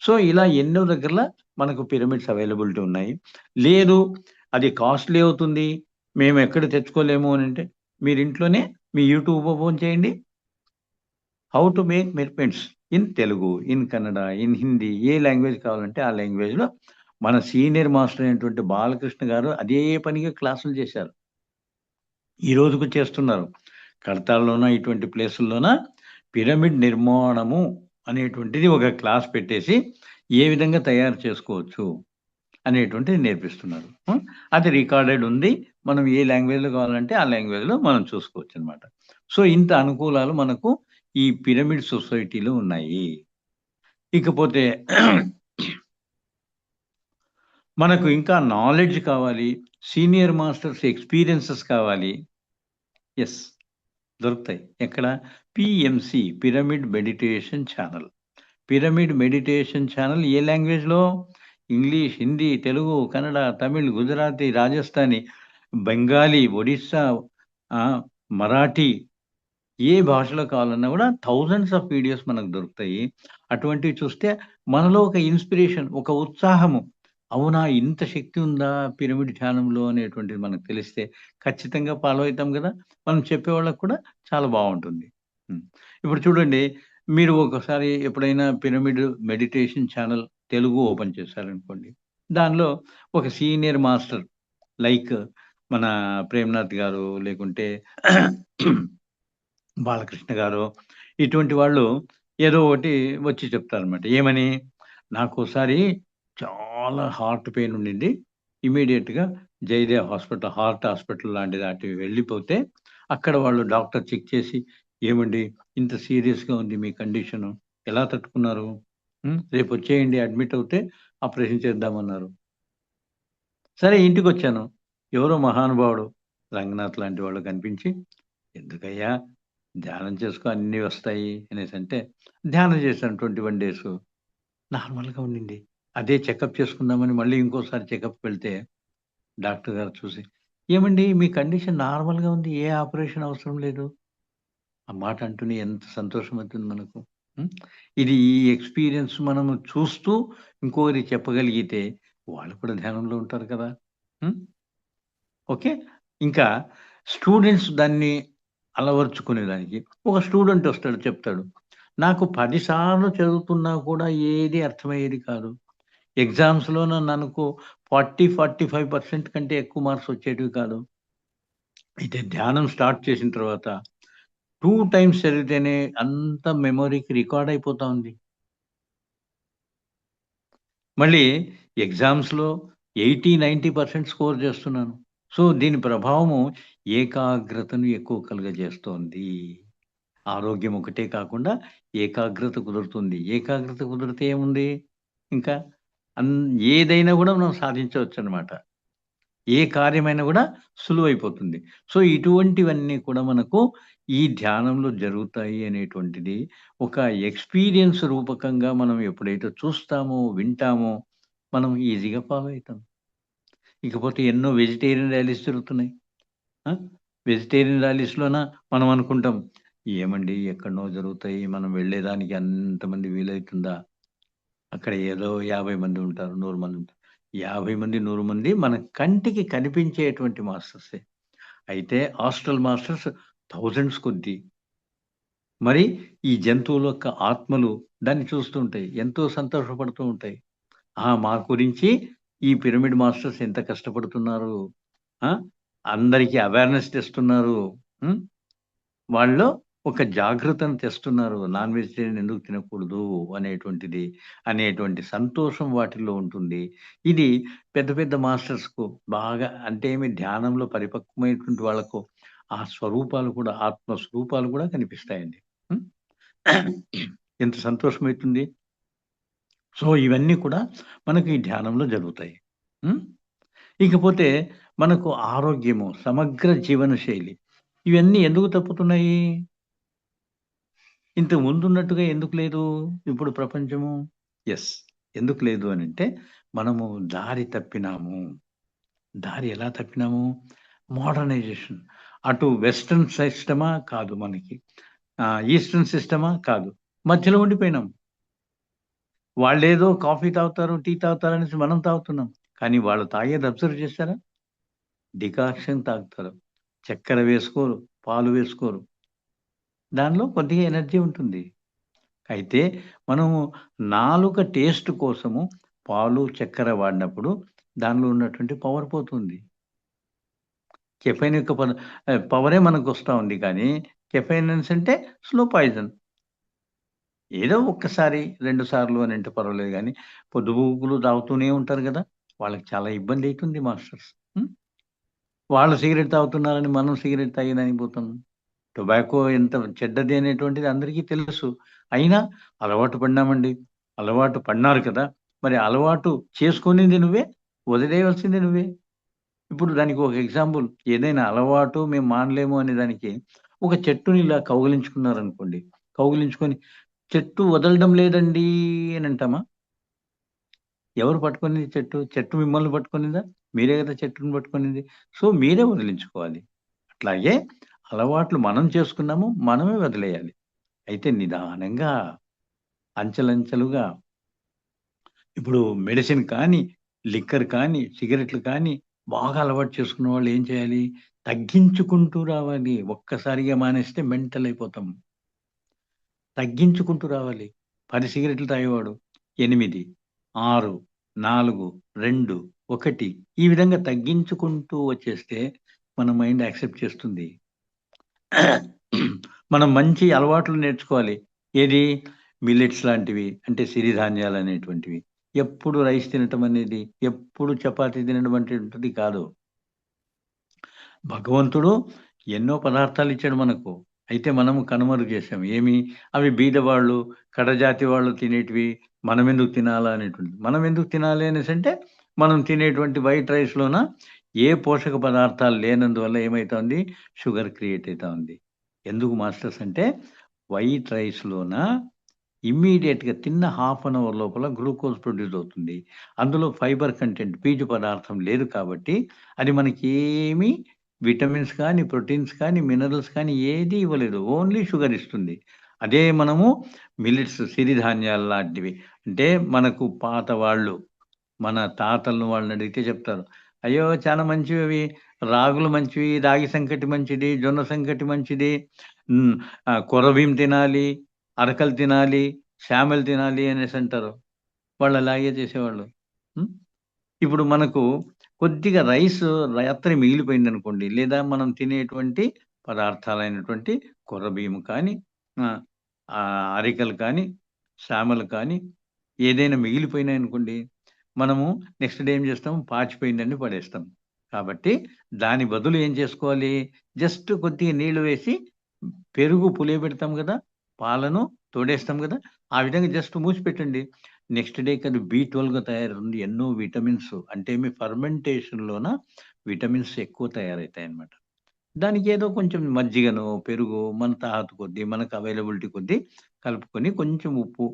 [SPEAKER 1] సో, ఇలా ఎన్నో దగ్గరల మనకు పిరమిడ్స్ అవైలబిలిటీ ఉన్నాయి. లేదు అది కాస్ట్‌లీ అవుతుంది. మేము ఎక్కడ తెచ్చుకోలేము అనంటే, మీరు ఇంట్లోనే మీ యూట్యూబ్ ఓపెన్ చేయండి. How to make pyramids in Telugu, in Kannada, in Hindi A language కావాలంటే ఆ లాంగ్వేజ్‌లో మన సీనియర్ మాస్టర్ అయినటువంటి బాలకృష్ణ గారు అదే పనిగా క్లాసులు చేశారు. ఈ రోజుకు చేస్తున్నారు. కడతాల్లోన ఇటువంటి ప్లేసుల్లోన పిరమిడ్ నిర్మాణము అనేటువంటిది ఒక క్లాస్ పెట్టేసి, ఏ విధంగా తయారు చేసుకోవచ్చు అనేటువంటిది నేర్పిస్తున్నారు. అది రికార్డెడ్ ఉంది. మనం ఏ లాంగ్వేజ్‌లో కావాలంటే ఆ లాంగ్వేజ్‌లో మనం చూసుకోవచ్చనమాట. సో, ఇంత అనుకూలాలు మనకు ఈ పిరమిడ్ సొసైటీలో ఉన్నాయి. ఇకపోతే మనకు ఇంకా నాలెడ్జ్ కావాలి. సీనియర్ మాస్టర్స్ ఎక్స్‌పీరియన్సెస్ కావాలి. యెస్. దొరుకుతాయి. ఎక్కడ? PMC pyramid meditation channel. Pyramid meditation channel ఏ లాంగ్వేజ్‌లో? ఇంగ్లీష్, హిందీ, తెలుగు, కన్నడ, తమిళ్, గుజరాతీ, రాజస్థానీ, బెంగాలీ, ఒడిస్సా, ఆహ్, మరాఠీ ఏ భాషలో కావాలన్నా గూడా థౌసండ్స్ ఆఫ్ వీడియోస్ మనకు దొరుకుతాయి. అటువంటివి చూస్తే మనలో ఒక ఇన్‌స్పిరేషన్, ఒక ఉత్సాహము. అవునా! ఇంత శక్తి ఉందా పిరమిడ్ ధ్యానంలో అనేటువంటిది మనకు తెలిస్తే ఖచ్చితంగా ఫాలో అయితాం గదా! మనం చెప్పేవాళ్ళకి కూడా చాలా బావుంటుంది. హ్మ్. ఇప్పుడు చూడండి, మీరు ఒకసారి ఎప్పుడైనా pyramid meditation channel Telugu open చేశారనుకోండి. దానిలో ఒక సీనియర్ మాస్టర్ లైక్ మన 'ప్రేమ్‌నాథ్' గారు లేకుంటే బాలకృష్ణ గారో, ఇటువంటి వాళ్ళు ఏదో ఒకటి వచ్చి చెప్తారనమాట. ఏమని? నాకోసారి చాలా హార్ట్ పెయిన్ ఉండింది. ఇమ్మీడియేట్‌గా జయదేవ్ హాస్పిటల్, హార్ట్ హాస్పిటల్ లాంటి దాటికి వెళ్ళిపోతే, అక్కడ వాళ్ళు డాక్టర్ చెక్ చేసి, "ఏమండి ఇంత సీరియస్‌గా ఉంది మీ కండిషను. ఎలా తట్టుకున్నారు? రేపొచ్చేయండి అడ్మిట్ అవుతే ఆపరేషన్ చేద్దామన్నారు." సరే ఇంటికొచ్చాను. ఎవరో మహానుభావుడు రంగనాథ్ లాంటి వాళ్ళు కనిపించి, "ఎందుకయ్యా ధ్యానం చేసుకో అన్నీ వస్తాయి" అనేసంటే, ధ్యానం చేశాను 21 డేసు. నార్మల్‌గా ఉండింది. అదే చెకప్ చేసుకుందామని మళ్ళీ ఇంకోసారి చెకప్‌కి వెళ్తే, డాక్టర్ గారు చూసి, "ఏమండి మీ కండిషన్ నార్మల్‌గా ఉంది. ఏ ఆపరేషన్ అవసరం లేదు." ఆ మాట అంటూనే ఎంత సంతోషమవుతుంది మనకు. హ్మ్. ఇది ఈ ఎక్స్‌పీరియన్స్ మనము చూస్తూ ఇంకొకరికి చెప్పగలిగితే, వాళ్ళు కూడా ధ్యానంలో ఉంటారు కదా! హ్మ్. ఓకే. ఇంకా స్టూడెంట్స్ దాన్ని అలవరుచుకునేదానికి ఒక స్టూడెంట్ వస్తాడు చెప్తాడు. నాకు 10 సార్లు చదువుతున్నా కూడా ఏది అర్థమయ్యేది కాదు. ఎగ్జామ్స్‌లోన నాకు 40, 45% కంటే ఎక్కువ మార్క్స్ వచ్చేటివి కాదు. అయితే ధ్యానం స్టార్ట్ చేసిన తర్వాత 2 టైమ్స్ చదివితేనే అంత మెమోరీకి రికార్డ్ అయిపోతా ఉంది. మళ్ళీ ఎగ్జామ్స్‌లో 80, 90% స్కోర్ చేస్తున్నాను. సో, దీని ప్రభావము ఏకాగ్రతను ఎక్కువ కలుగజేస్తోంది. ఆరోగ్యం ఒకటే కాకుండా ఏకాగ్రత కుదురుతుంది. ఏకాగ్రత కుదిరితే ఏముంది? ఇంకా అన్ ఏదైనా గూడా మనం సాధించవచ్చనమాట. ఏ కార్యమైనా గూడా సులువైపోతుంది. సో, ఇటువంటివన్నీ కూడా మనకు ఈ ధ్యానంలో జరుగుతాయి అనేటువంటిది ఒక ఎక్స్‌పీరియన్స్ రూపకంగా మనం ఎప్పుడైతే చూస్తామో, వింటామో మనం ఈజీగా ఫాలో అయితాం. ఇకపోతే ఎన్నో వెజిటేరియన్ ర్యాలీస్ జరుగుతున్నాయి. ఆ! వెజిటేరియన్ ర్యాలీస్‌లోన మనం అనుకుంటాం, ఏమండి ఎక్కడనో జరుగుతాయి. మనం వెళ్ళేదానికి అంతమంది వీలైతుందా? అక్కడ ఏదో 50 మంది ఉంటారు, 100 మంది ఉంటారు. 50 మంది, 100 మంది మన కంటికి కనిపించేటువంటి మాస్టర్సే. అయితే హాస్టల్ మాస్టర్స్ థౌసండ్స్ కొద్దీ. మరి ఈ జంతువుల యొక్క ఆత్మలు దాన్ని చూస్తూ ఉంటాయి. ఎంతో సంతోషపడుతూ ఉంటాయి. మా గురించి ఈ పిరమిడ్ మాస్టర్స్ ఎంత కష్టపడుతున్నారు. ఆ! అందరికి అవేర్‌నెస్ తెస్తున్నారు. హ్మ్. వాళ్ళలో ఒక జాగృతను తెస్తున్నారు. నాన్ వెజిటేరియన్ ఎందుకు తినకూడదు అనేటువంటిది, అనేటువంటి సంతోషం వాటిల్లో ఉంటుంది. ఇది పెద్ద పెద్ద మాస్టర్స్‌కు బాగా అంటే ఏమి ధ్యానంలో పరిపక్వమైనటువంటి వాళ్ళకు ఆ స్వరూపాలు కూడా ఆత్మ స్వరూపాలు కూడా కనిపిస్తాయండి. హ్మ్. ఎంత సంతోషమైతుంది. సో, ఇవన్నీ కూడా మనకి ఈ ధ్యానంలో జరుగుతాయి. హ్మ్. ఇకపోతే మనకు ఆరోగ్యము, సమగ్ర జీవన శైలి ఇవన్నీ ఎందుకు తప్పుతున్నాయి? ఇంతకు ముందున్నట్టుగా ఎందుకు లేదు ఇప్పుడు ప్రపంచము? యెస్. ఎందుకు లేదు అనంటే, మనము దారి తప్పినాము. దారి ఎలా తప్పినాము? మోడర్నైజేషన్. అటు వెస్టర్న్ సిస్టమా? కాదు మనకి. ఈస్టర్న్ సిస్టమా? కాదు. మధ్యలో ఉండిపోయినాం. వాళ్ళేదో కాఫీ తాగుతారు, టీ తాగుతారనేసి మనం తాగుతున్నాం. కానీ వాళ్ళు తాగేది అబ్జర్వ్ చేశారా? డికాక్షన్ తాగుతారు. చక్కెర వేసుకోరు, పాలు వేసుకోరు. దానిలో కొద్దిగా ఎనర్జీ ఉంటుంది. అయితే మనము నాలుక టేస్ట్ కోసము పాలు, చక్కెర వాడినప్పుడు దానిలో ఉన్నటువంటి పవర్ పోతుంది. కెఫెయిన్ యొక్క పవరే మనకొస్తా ఉంది కానీ, కెఫెయిన్ అనేసంటే స్లో పాయిజన్. ఏదో ఒక్కసారి, 2 సార్లు అనంటే పర్వాలేదు గానీ, పొద్దుగూకులు తాగుతూనే ఉంటారు గదా! వాళ్ళకి చాలా ఇబ్బందయితుంది మాస్టర్స్. హ్మ్. వాళ్ళు సిగరెట్ తాగుతున్నారని మనం సిగరెట్ తాగేదానికి పోతాం. టొబాకో ఎంత చెడ్డది అనేటువంటిది అందరికీ తెలుసు. అయినా అలవాటు పడినామండి. అలవాటు పడినారు కదా! మరి అలవాటు చేసుకునింది నువ్వే, వదిలేయవలసింది నువ్వే. ఇప్పుడు దానికి ఒక ఎగ్జాంపుల్ ఏదైనా అలవాటు మేము మానలేము అనే దానికి ఒక చెట్టుని ఇలా కౌగిలించుకున్నారనుకోండి. కౌగిలించుకొని చెట్టు వదలడం లేదండీ అని అంటామా? ఎవరు పట్టుకునింది చెట్టు? చెట్టు మిమ్మల్ని పట్టుకునిందా? మీరే కదా చెట్టుని పట్టుకునింది. సో, మీరే వదిలించుకోవాలి. అట్లాగే అలవాట్లు మనం చేసుకున్నాము. మనమే వదిలేయాలి. అయితే నిదానంగా, అంచెలంచెలుగా ఇప్పుడు మెడిసిన్ కానీ, లిక్కర్ కానీ, సిగరెట్‌లు కానీ బాగా అలవాటు చేసుకున్న వాళ్ళు ఏం చేయాలి? తగ్గించుకుంటూ రావాలి. ఒక్కసారిగా మానేస్తే మెంటల్ అయిపోతాం. తగ్గించుకుంటూ రావాలి. 10 సిగరెట్లు తాగేవాడు 8, 6, 4, 2, 1 ఈ విధంగా తగ్గించుకుంటూ వచ్చేస్తే మన మైండ్ యాక్సెప్ట్ చేస్తుంది. మనం మంచి అలవాట్లు నేర్చుకోవాలి. ఏది? మిల్లెట్స్ లాంటివి అంటే సిరిధాన్యాలనేటువంటివి. ఎప్పుడు రైస్ తినటం అనేది, ఎప్పుడు చపాతీ తినడం అనేటువంటిది కాదు. భగవంతుడు ఎన్నో పదార్థాలిచ్చాడు మనకు. అయితే మనము కనుమరుగు చేసాం. ఏమి? అవి బీదవాళ్ళు, కడజాతి వాళ్ళు తినేటివి మనమెందుకు తినాలా అనేటువంటిది. మనమెందుకు తినాలి అనేసంటే, మనం తినేటువంటి వైట్ రైస్‌లోన ఏ పోషక పదార్థాలు లేనందువల్ల ఏమైతోంది? షుగర్ క్రియేట్ అయితా ఉంది. ఎందుకు మాస్టర్స్ అంటే, వైట్ రైస్‌లోన ఇమ్మీడియేట్‌గా తిన్న హాఫ్ అన్ అవర్ లోపల గ్లూకోజ్ ప్రొడ్యూస్ అవుతుంది. అందులో ఫైబర్ కంటెంట్ పీచు పదార్థం లేదు కాబట్టి, అది మనకేమి విటమిన్స్ కానీ, ప్రోటీన్స్ కానీ, మినరల్స్ కానీ ఏది ఇవ్వలేదు. ఓన్లీ షుగర్ ఇస్తుంది. అదే మనము మిల్లెట్స్ సిరిధాన్యాలు లాంటివి అంటే మనకు పాత వాళ్ళు, మన తాతలను వాళ్ళని అడిగితే చెప్తారు. అయ్యో! చాలా మంచివవి. రాగులు మంచివి, రాగి సంకటి మంచిది, జొన్న సంకటి మంచిది. హ్మ్. కొర్రబియ్యం తినాలి, అరకలు తినాలి, శామెలు తినాలి అనేసంటారు. వాళ్ళు అలాగే చేసేవాళ్ళు. హ్మ్. ఇప్పుడు మనకు కొద్దిగా రైస్ రాత్రి మిగిలిపోయిందనుకోండి, లేదా మనం తినేటువంటి పదార్థాలైనటువంటి కొర్ర బియ్యం కానీ, ఆహ్, అరికలు కానీ, సామలు కానీ ఏదైనా మిగిలిపోయినాయనుకోండి, మనము నెక్స్ట్ డే ఏం చేస్తాం? పాచిపోయిందని పడేస్తాం. కాబట్టి దాని బదులు ఏం చేసుకోవాలి? జస్ట్ కొద్దిగా నీళ్లు వేసి పెరుగు పులియబెడతాం గదా! పాలను తోడేస్తాం గదా! ఆ విధంగా జస్ట్ మూసిపెట్టండి. నెక్స్ట్ డేకి అది బి12గా తయారవుతుంది. ఎన్నో విటమిన్స్ అంటే మీ ఫర్మెంటేషన్‌లోన విటమిన్స్ ఎక్కువ తయారైతాయన్నమాట. దానికేదో కొంచెం మజ్జిగనో, పెరుగో మన తాహతు కొద్దీ, మనకు అవైలబిలిటీ కొద్దీ కలుపుకొని కొంచెం ఉప్పు,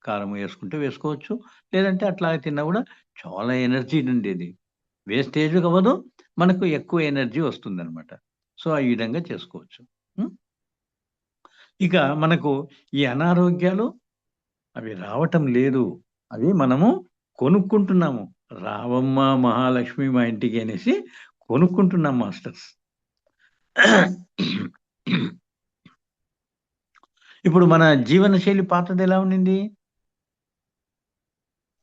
[SPEAKER 1] కారం వేసుకుంటే వేసుకోవచ్చు. లేదంటే అట్లాగే తిన్నా గూడా చాలా ఎనర్జీ ఉండేది. వేస్టేజు అవ్వదు. మనకు ఎక్కువ ఎనర్జీ వస్తుందన్నమాట. సో, ఆ విధంగా చేసుకోవచ్చు. హ్మ్. ఇక మనకు ఈ అనారోగ్యాలు అవి రావటం లేదు. అవి మనము కొనుక్కుంటున్నాము. రావమ్మ మహాలక్ష్మి మా ఇంటికి అనేసి కొనుక్కుంటున్నాం మాస్టర్స్. ఇప్పుడు మన జీవనశైలి పాతదెలా ఉండింది?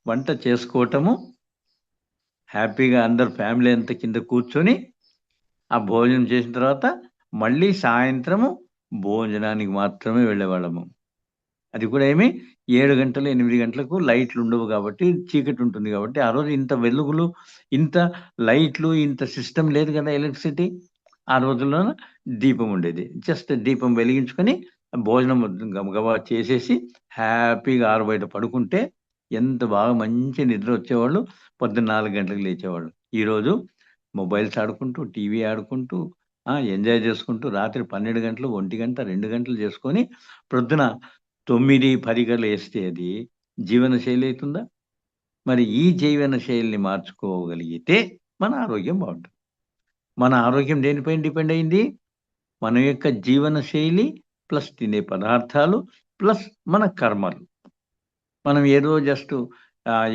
[SPEAKER 1] వంట చేసుకోవటము, హ్యాపీగా అందరూ ఫ్యామిలీ అంతా కింద కూర్చొని, ఆ భోజనం చేసిన తర్వాత మళ్ళీ సాయంత్రము భోజనానికి మాత్రమే వెళ్ళేవాళ్ళము. అది కూడా 7 గంటలు, 8 గంటలకు లైట్లుండవు గాబట్టి, చీకటుంటుంది గాబట్టి, ఆ రోజు ఇంత వెలుగులు, ఇంత లైట్లు, ఇంత సిస్టమ్ లేదు గదా! ఎలక్ట్రిసిటీ. ఆ రోజుల్లోన దీపం ఉండేది. జస్ట్ దీపం వెలిగించుకొని, భోజనం గబగబా చేసేసి, హ్యాపీగా ఆరుబయట పడుకుంటే, ఎంత బాగా మంచి నిద్రొచ్చేవాళ్ళు. పొద్దున్న 4 గంటలకు లేచేవాళ్ళు. ఈరోజు మొబైల్స్ ఆడుకుంటూ, టీవీ ఆడుకుంటూ, ఎంజాయ్ జేసుకుంటూ, రాత్రి 12 గంటలు, 1 గంట, 2 గంటలు జేసుకొని, ప్రొద్దున 9, 10 లేస్తే అది జీవన శైలి అయితుందా? మరి ఈ జీవన శైలిని మార్చుకోగలిగితే మన ఆరోగ్యం బావుంటుంది. మన ఆరోగ్యం దేనిపైన డిపెండ్ అయింది? మన యొక్క జీవన శైలి ప్లస్ తినే పదార్థాలు ప్లస్ మన కర్మలు. మనం ఏదో జస్ట్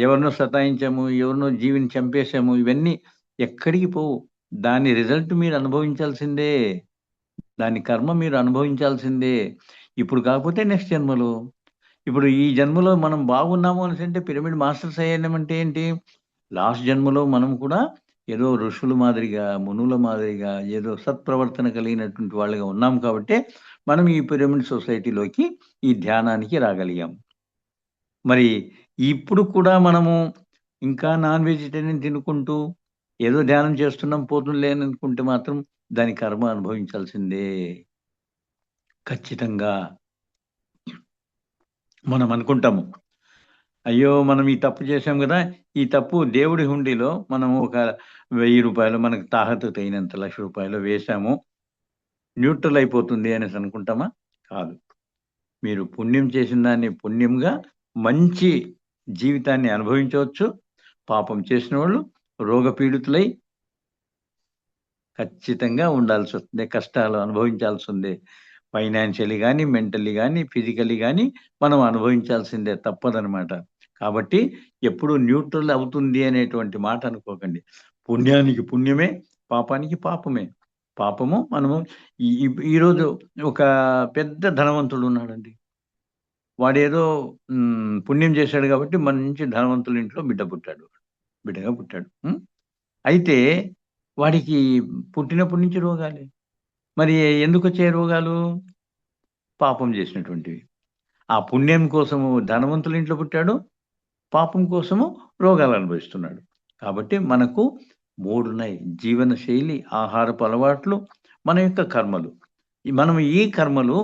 [SPEAKER 1] ఎవరినో సతాయించాము, ఎవరినో జీవిని చంపేసాము ఇవన్నీ ఎక్కడికి పోవు. దాని రిజల్ట్ మీరు అనుభవించాల్సిందే. దాని కర్మ మీరు అనుభవించాల్సిందే. ఇప్పుడు కాకపోతే నెక్స్ట్ జన్మలో. ఇప్పుడు ఈ జన్మలో మనం బాగున్నాము అనేసంటే పిరమిడ్ మాస్టర్స్ అయ్యామంటే ఏంటి? లాస్ట్ జన్మలో మనం కూడా ఏదో ఋషుల మాదిరిగా, మునుల మాదిరిగా ఏదో సత్ప్రవర్తన కలిగినటువంటి వాళ్ళుగా ఉన్నాం కాబట్టే, మనం ఈ పిరమిడ్ సొసైటీలోకి, ఈ ధ్యానానికి రాగలిగాం. మరి ఇప్పుడు కూడా మనము ఇంకా నాన్ వెజిటేరియన్ తినుకుంటూ, ఏదో ధ్యానం చేస్తున్నాం పోతుందిలే అని అనుకుంటే మాత్రం దాని కర్మ అనుభవించాల్సిందే. ఖచ్చితంగా. మనం అనుకుంటాము. అయ్యో! మనం ఈ తప్పు చేశాం గదా! ఈ తప్పు దేవుడి హుండీలో మనం ఒక రూ. 1000 మనకు తాహతు తగినంత రూ. 1,00,000 వేశాము. న్యూట్రల్ అయిపోతుంది అనేసి అనుకుంటామా? కాదు. మీరు పుణ్యం చేసిన దాన్ని పుణ్యంగా మంచి జీవితాన్ని అనుభవించవచ్చు. పాపం చేసిన వాళ్ళు రోగపీడితులై ఖచ్చితంగా ఉండాల్సొస్తుంది. కష్టాలు అనుభవించాల్సిందే. ఫైనాన్షియల్లీ గాని, మెంటల్లీ గాని, ఫిజికల్లీ గాని మనం అనుభవించాల్సిందే తప్పదనమాట. కాబట్టి ఎప్పుడు న్యూట్రల్ అవుతుంది అనేటువంటి మాట అనుకోకండి. పుణ్యానికి పుణ్యమే, పాపానికి పాపమే. పాపము మనము ఈరోజు ఒక పెద్ద ధనవంతుడున్నాడండి. వాడేదో పుణ్యం చేశాడు కాబట్టి మంచి ధనవంతుల ఇంట్లో బిడ్డగా పుట్టాడు. అయితే వాడికి పుట్టినప్పటి నుంచి రోగాలే. మరి ఎందుకొచ్చాయి రోగాలు? పాపం చేసినటువంటివి. ఆ పుణ్యం కోసము ధనవంతుల ఇంట్లో పుట్టాడు. పాపం కోసము రోగాలు అనుభవిస్తున్నాడు. కాబట్టి మనకు 3 ఉన్నాయి. జీవన శైలి, ఆహారపు అలవాట్లు, మన యొక్క కర్మలు. మనం ఈ కర్మలు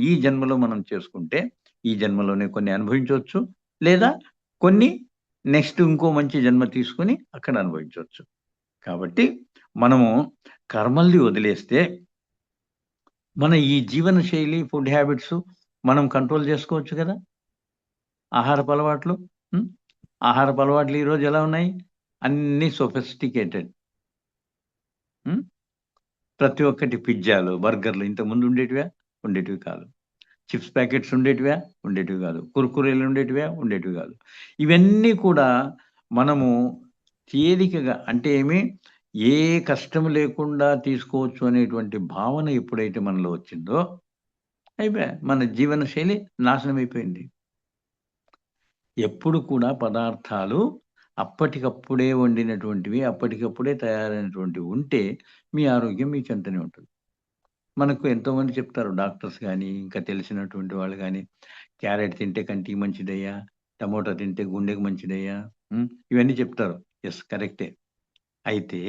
[SPEAKER 1] ఈ జన్మలో మనం చేసుకుంటే, ఈ జన్మలోనే కొన్ని అనుభవించొచ్చు. లేదా కొన్ని నెక్స్ట్ ఇంకో మంచి జన్మ తీసుకొని అక్కడ అనుభవించొచ్చు. కాబట్టి మనము కర్మల్ని వదిలేస్తే, మన ఈ జీవన శైలి, ఫుడ్ హ్యాబిట్స్ మనం కంట్రోల్ చేసుకోవచ్చు గదా! ఆహారపు అలవాట్లు. హ్మ్. ఆహారపు అలవాట్లు ఈరోజు ఎలా ఉన్నాయి? అన్నీ సొఫిస్టికేటెడ్. హ్మ్. ప్రతి ఒక్కటి పిజ్జాలు, బర్గర్‌లు ఇంతకుముందు ఉండేటివా? ఉండేటివి కాదు. చిప్స్ ప్యాకెట్స్ ఉండేటివా? ఉండేటివి కాదు. కుర్కురేలు ఉండేటివా? ఉండేటివి కాదు. ఇవన్నీ కూడా మనము తేలికగా అంటే ఏ కష్టం లేకుండా తీసుకోవచ్చు అనేటువంటి భావన ఎప్పుడైతే మనలో వచ్చిందో మన జీవన శైలి నాశనం అయిపోయింది. ఎప్పుడు కూడా పదార్థాలు అప్పటికప్పుడే వండినటువంటివి, అప్పటికప్పుడే తయారైనటువంటివి ఉంటే మీ ఆరోగ్యం మీ చెంతనే ఉంటుంది. మనకు ఎంతోమంది చెప్తారు డాక్టర్స్ గాని, ఇంకా తెలిసినటువంటి వాళ్ళు గాని, క్యారెట్ తింటే కంటికి మంచిదయ్యా, టమోటా తింటే గుండెకి మంచిదయ్యా, ఇవన్నీ చెప్తారు. యెస్, కరెక్టే. అయితే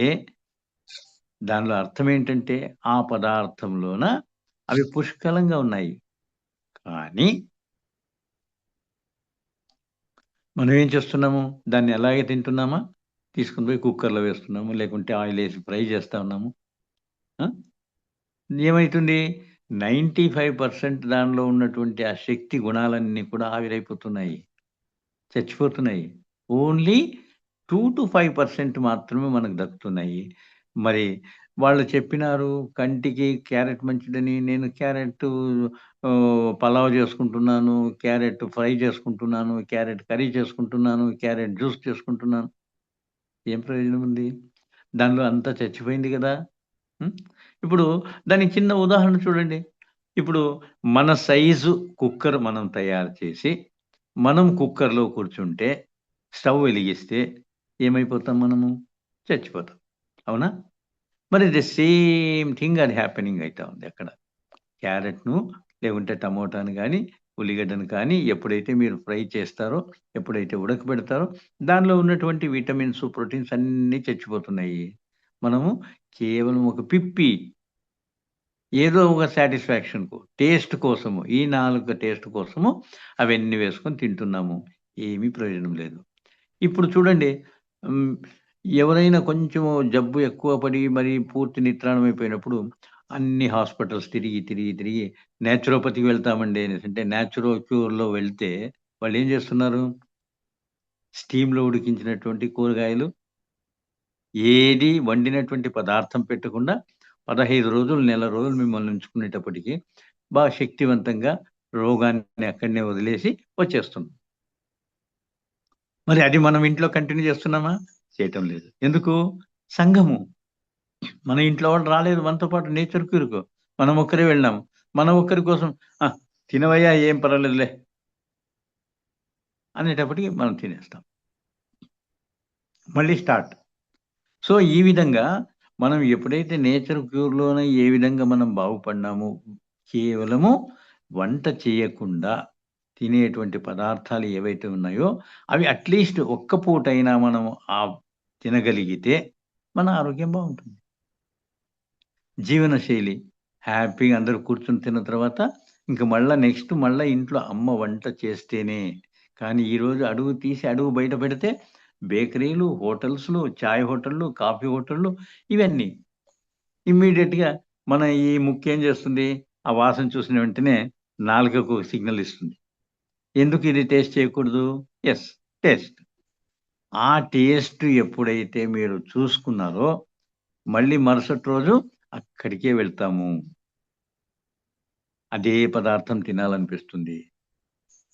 [SPEAKER 1] దానిలో అర్థం ఏంటంటే, ఆ పదార్థంలోన అవి పుష్కలంగా ఉన్నాయి. కానీ మనం ఏం చేస్తున్నాము? దాన్ని అలాగే తింటున్నామా? తీసుకొని పోయి కుక్కర్‌లో వేస్తున్నాము. లేకుంటే ఆయిలేసి ఫ్రై చేస్తా ఉన్నాము. ఆ! ఏమైతుంది? 95% దానిలో ఉన్నటువంటి ఆ శక్తి గుణాలన్నీ కూడా ఆవిరైపోతున్నాయి. చచ్చిపోతున్నాయి. ఓన్లీ 2-5% మాత్రమే మనకు దక్కుతున్నాయి. మరి వాళ్ళు చెప్పినారు కంటికి క్యారెట్ మంచిదని. నేను క్యారెట్టు పలావ్ చేసుకుంటున్నాను. క్యారెట్ ఫ్రై చేసుకుంటున్నాను. క్యారెట్ కర్రీ చేసుకుంటున్నాను. క్యారెట్ జ్యూస్ చేసుకుంటున్నాను. ఏం ప్రయోజనం ఉంది? దానిలో అంతా చచ్చిపోయింది గదా! హ్మ్. ఇప్పుడు దానికి చిన్న ఉదాహరణ చూడండి. ఇప్పుడు మన సైజు కుక్కర్ మనం తయారు చేసి, మనం కుక్కర్‌లో కూర్చుంటే, స్టవ్ వెలిగిస్తే ఏమైపోతాం మనము? చచ్చిపోతాం. అవునా? మరి ది సేమ్ థింగ్ అది హ్యాపెనింగ్ అయితా ఉంది అక్కడ. క్యారెట్‌ను లేకుంటే టమోటాను గాని, ఉల్లిగడ్డను కానీ ఎప్పుడైతే మీరు ఫ్రై చేస్తారో, ఎప్పుడైతే ఉడకబెడతారో దానిలో ఉన్నటువంటి విటమిన్స్, ప్రోటీన్స్ అన్నీ చచ్చిపోతున్నాయి. మనము కేవలం ఒక పిప్పి ఏదో ఒక సాటిస్ఫాక్షన్‌కు, టేస్ట్ కోసము, ఈ నాలుక టేస్ట్ కోసము అవన్నీ వేసుకొని తింటున్నాము. ఏమీ ప్రయోజనం లేదు. ఇప్పుడు చూడండి హ్మ్. ఎవరైనా కొంచెము జబ్బు ఎక్కువ పడి మరి పూర్తి నిత్రాణం అయిపోయినప్పుడు అన్ని హాస్పిటల్స్ తిరిగి నేచురోపతికి వెళ్తామండి అనేసి. అంటే నేచురో క్యూర్‌లో వెళ్తే వాళ్ళేం చేస్తున్నారు? స్టీమ్‌లో ఉడికించినటువంటి కూరగాయలు ఏది వండినటువంటి పదార్థం పెట్టకుండా 15 రోజులు, నెల రోజులు మిమ్మల్ని ఉంచుకునేటప్పటికి బాగా శక్తివంతంగా రోగాన్ని అక్కడనే వదిలేసి వచ్చేస్తున్నాం. మరి అది మనం ఇంట్లో కంటిన్యూ చేస్తున్నామా? చేయటం లేదు. ఎందుకు? సంఘము. మన ఇంట్లో వాళ్ళు రాలేదు మనతో పాటు నేచర్ క్యూర్‌కు. మనం ఒక్కరే వెళ్ళాము. మనం ఒక్కరి కోసం ఆ! తినవయ్యా ఏం పర్వాలేదులే అనేటప్పటికి మనం తినేస్తాం. మళ్ళీ స్టార్ట్. సో, ఈ విధంగా మనం ఎప్పుడైతే నేచర్ క్యూర్‌లోనే ఏ విధంగా మనం బాగుపడినామో, కేవలము వంట చేయకుండా తినేటువంటి పదార్థాలు ఏవైతే ఉన్నాయో, అవి అట్‌లీస్ట్ ఒక్క పూటైనా మనం తినగలిగితే మన ఆరోగ్యం బావుంటుంది. జీవనశైలి హ్యాపీగా అందరూ కూర్చొని తిన్న తర్వాత ఇంక మళ్ళా నెక్స్ట్ ఇంట్లో అమ్మ వంట చేస్తేనే. కానీ ఈరోజు అడుగు తీసి అడుగు బయట పెడితే బేకరీలు, హోటల్స్‌లు, చాయ్ హోటళ్ళు, కాఫీ హోటళ్ళు ఇవన్నీ. ఇమ్మీడియేట్‌గా మన ఈ ముక్కేం చేస్తుంది? ఆ వాసన చూసిన వెంటనే నాలుకకు సిగ్నల్ ఇస్తుంది. ఎందుకు ఇది టేస్ట్ చేయకూడదు? యెస్. టేస్ట్. ఆ టేస్ట్ ఎప్పుడైతే మీరు చూసుకున్నారో, మళ్ళీ మరుసటి రోజు అక్కడికే వెళ్తాము. అదే పదార్థం తినాలనిపిస్తుంది.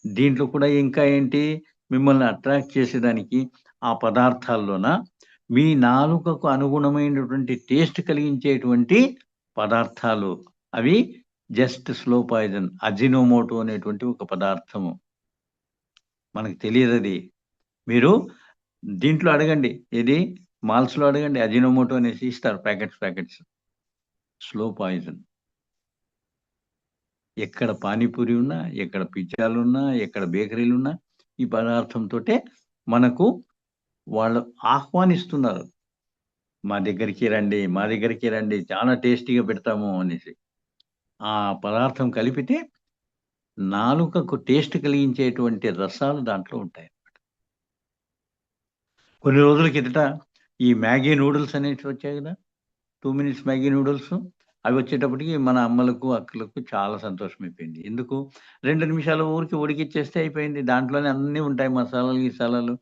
[SPEAKER 1] దీంట్లో కూడా ఇంకా ఏంటి? మిమ్మల్ని అట్రాక్ట్ చేసేదానికి ఆ పదార్థాల్లోన మీ నాలుకకు అనుగుణమైనటువంటి టేస్ట్ కలిగించేటువంటి పదార్థాలు. అవి జస్ట్ స్లో పాయిజన్. అజినోమోటో అనేటువంటి ఒక పదార్థము. మనకు తెలియదది. మీరు దీంట్లో అడగండి. ఏది మాల్స్‌లో అడగండి. అజినోమోటో అనేసి ఇస్తారు ప్యాకెట్స్. Slow poison. ఎక్కడ పానీపూరి ఉన్నా, ఎక్కడ పిజ్జాలున్నా, ఎక్కడ బేకరీలున్నా ఈ పదార్థంతోటే మనకు వాళ్ళు ఆహ్వానిస్తున్నారు. మా దగ్గరికి రండి చాలా టేస్టీగా పెడతాము అనేసి. ఆ పదార్థం కలిపితే నాలుకకు టేస్ట్ కలిగించేటువంటి రసాలు దాంట్లో ఉంటాయి. కొన్ని రోజుల కిందట ఈ మ్యాగీ నూడిల్స్ అనేటివి వచ్చాయి గదా! 2 మినిట్స్ మ్యాగీ నూడిల్స్. అవి వచ్చేటప్పటికి మన అమ్మలకు, అక్కలకు చాలా సంతోషమైపోయింది. ఎందుకు? 2 నిమిషాలు ఊరికే ఉడికిచ్చేస్తే అయిపోయింది. దాంట్లోనే అన్నీ ఉంటాయి మసాలాలు, గిసాలాలు.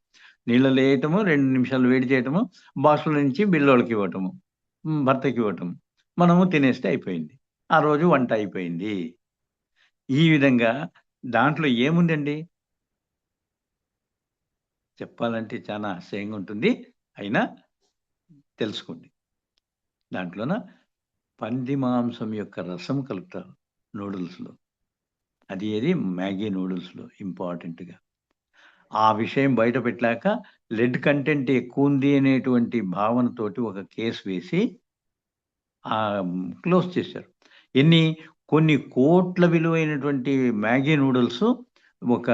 [SPEAKER 1] నీళ్ళలో ఏయటము, 2 నిమిషాలు వేడి చేయటము, బాక్స్‌లో నుంచి బిల్లోళ్ళకివ్వటము. భర్తకివ్వటం. మనము తినేస్తే అయిపోయింది. ఆ రోజు వంట అయిపోయింది. ఈ విధంగా దాంట్లో ఏముందండి? చెప్పాలంటే చాలా ఆశ్చర్యంగా ఉంటుంది. అయినా తెలుసుకోండి. దాంట్లోన పంది మాంసం యొక్క రసం కలుపుతారు నూడిల్స్‌లో. అది ఏది మ్యాగీ నూడిల్స్‌లో ఇంపార్టెంట్‌గా. ఆ విషయం బయట పెట్టాక లెడ్ కంటెంట్ ఎక్కువుంది అనేటువంటి భావనతోటి ఒక కేస్ వేసి క్లోజ్ చేశారు. ఎన్ని కొన్ని కోట్ల విలువైనటువంటి మ్యాగీ నూడిల్స్ ఒక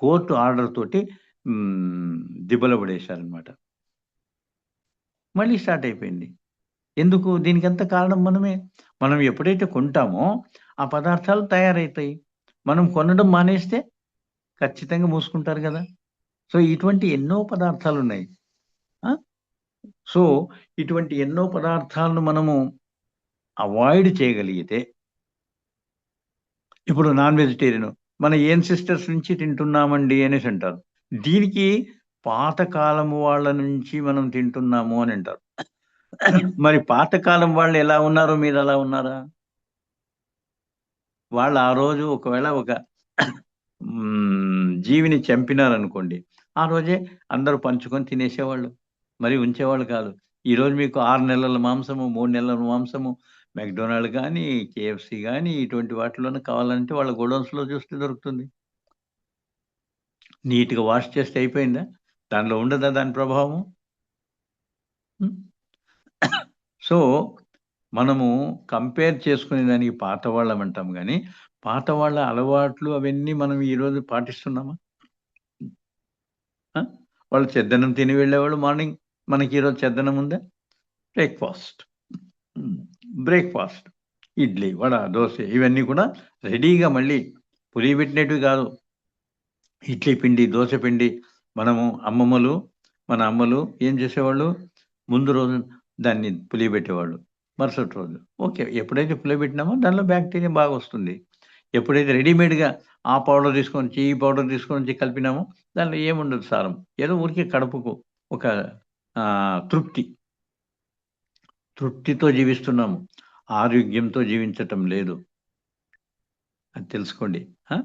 [SPEAKER 1] కోర్ట్ ఆర్డర్ తోటి హ్మ్. దిబ్బలో పడేశారనమాట. మళ్ళీ స్టార్ట్ అయిపోయింది. ఎందుకు? దీనికంతా కారణం మనమే. మనం ఎప్పుడైతే కొంటామో ఆ పదార్థాలు తయారైతాయి. మనం కొనడం మానేస్తే ఖచ్చితంగా మూసుకుంటారు గదా! సో, ఇటువంటి ఎన్నో పదార్థాలున్నాయి. ఆ! సో, ఇటువంటి ఎన్నో పదార్థాలను మనము అవాయిడ్ చేయగలిగితే ఇప్పుడు నాన్ వెజిటేరియను. మన ఏన్సెస్టర్స్ నుంచి తింటున్నామండి అనేసంటారు. దీనికి పాతకాలము వాళ్ళ నుంచి మనం తింటున్నాము అనంటారు. మరి పాతకాలం వాళ్ళు ఎలా ఉన్నారో మీరలా ఉన్నారా? వాళ్ళు ఆ రోజు ఒకవేళ ఒక జీవిని చంపినారనుకోండి. ఆ రోజే అందరూ పంచుకొని తినేసేవాళ్ళు. మరి ఉంచేవాళ్ళు కాదు. ఈరోజు మీకు 6 నెలల మాంసము, 3 నెలల మాంసము మెక్‌డొనాల్డ్ గాని, కేఎఫ్‌సి గాని ఇటువంటి వాటిలోనే కావాలంటే వాళ్ళ గోడౌన్స్‌లో చూస్తే దొరుకుతుంది. నీట్‌గా వాష్ చేస్తే అయిపోయిందా? దానిలో ఉండదా దాని ప్రభావము? హ్మ్. సో, మనము కంపేర్ చేసుకునే దానికి పాత వాళ్ళమంటాం గానీ, పాత వాళ్ళ అలవాట్లు అవన్నీ మనం ఈరోజు పాటిస్తున్నామా? ఆ! వాళ్ళు చెద్దన్నం తిని వెళ్ళేవాళ్ళు మార్నింగ్. మనకి ఈరోజు చెద్దన్నం ఉందా? బ్రేక్‌ఫాస్ట్. హ్మ్. బ్రేక్‌ఫాస్ట్. ఇడ్లీ, వడ, దోస ఇవన్నీ కూడా రెడీగా మళ్ళీ పులియబెట్టినటివి కాదు. ఇడ్లీ పిండి, దోస పిండి మనము మన అమ్మలు ఏం చేసేవాళ్ళు? ముందు రోజు దాన్ని పులియబెట్టేవాళ్ళు. మరుసటి రోజు ఓకే. ఎప్పుడైతే పులియబెట్టినామో దానిలో బాక్టీరియా బాగొస్తుంది. ఎప్పుడైతే రెడీమేడ్‌గా ఆ పౌడర్ తీసుకొనొచ్చి, ఈ పౌడర్ తీసుకొనొచ్చి కలిపినామో దానిలో ఏముండదు సారం. ఏదో ఊరికే కడుపుకు ఒక తృప్తి. తృప్తితో జీవిస్తున్నాము. ఆరోగ్యంతో జీవించటం లేదు. అది తెలుసుకోండి. ఆ!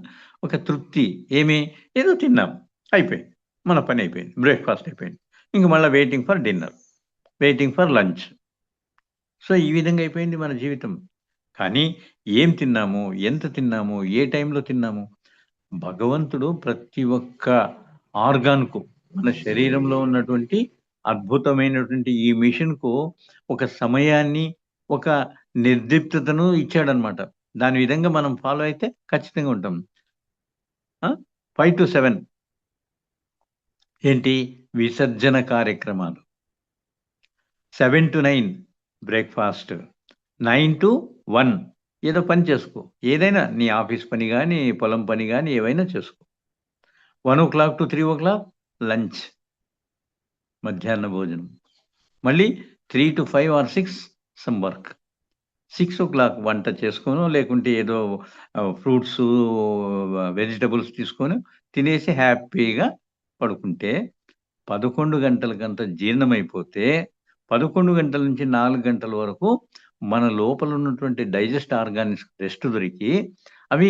[SPEAKER 1] ఒక తృప్తి ఏమి? ఏదో తిన్నాం. అయిపోయింది. మన పనయిపోయింది. బ్రేక్‌ఫాస్ట్ అయిపోయింది. ఇంక మళ్ళా waiting for dinner. Waiting for lunch. So, ఈ విధంగా అయిపోయింది మన జీవితం. కానీ ఏం తిన్నాము? ఎంత తిన్నాము? ఏ టైంలో తిన్నాము? భగవంతుడు ప్రతి ఒక్క ఆర్గాన్‌కు మన శరీరంలో ఉన్నటువంటి అద్భుతమైనటువంటి ఈ మిషన్‌కు ఒక సమయాన్ని, ఒక నిర్దిష్టతను ఇచ్చాడన్నమాట. దాని విధంగా మనం ఫాలో అయితే ఖచ్చితంగా ఉంటాం. ఆ! 5-7 ఏంటి? విసర్జన కార్యక్రమాలు. 7-9 బ్రేక్‌ఫాస్ట్. 9-1 ఏదో పని చేసుకో. ఏదైనా నీ ఆఫీస్ పని గాని, పొలం పని గాని ఏవైనా చేసుకో. 1:00 to 3:00 లంచ్, మధ్యాహ్న భోజనం. మళ్ళీ 3-5 ఆర్ 6 సమ్ వర్క్. 6:00 వంట చేసుకోనో, లేకుంటే ఏదో ఫ్రూట్సు, వెజిటబుల్స్ తీసుకొని తినేసి హ్యాపీగా పడుకుంటే 11 గంటలకంతా జీర్ణమైపోతే 11 గంటల నుంచి 4 గంటల వరకు మన లోపల ఉన్నటువంటి డైజెస్ట్ ఆర్గాన్స్ రెస్ట్ దొరికి అవి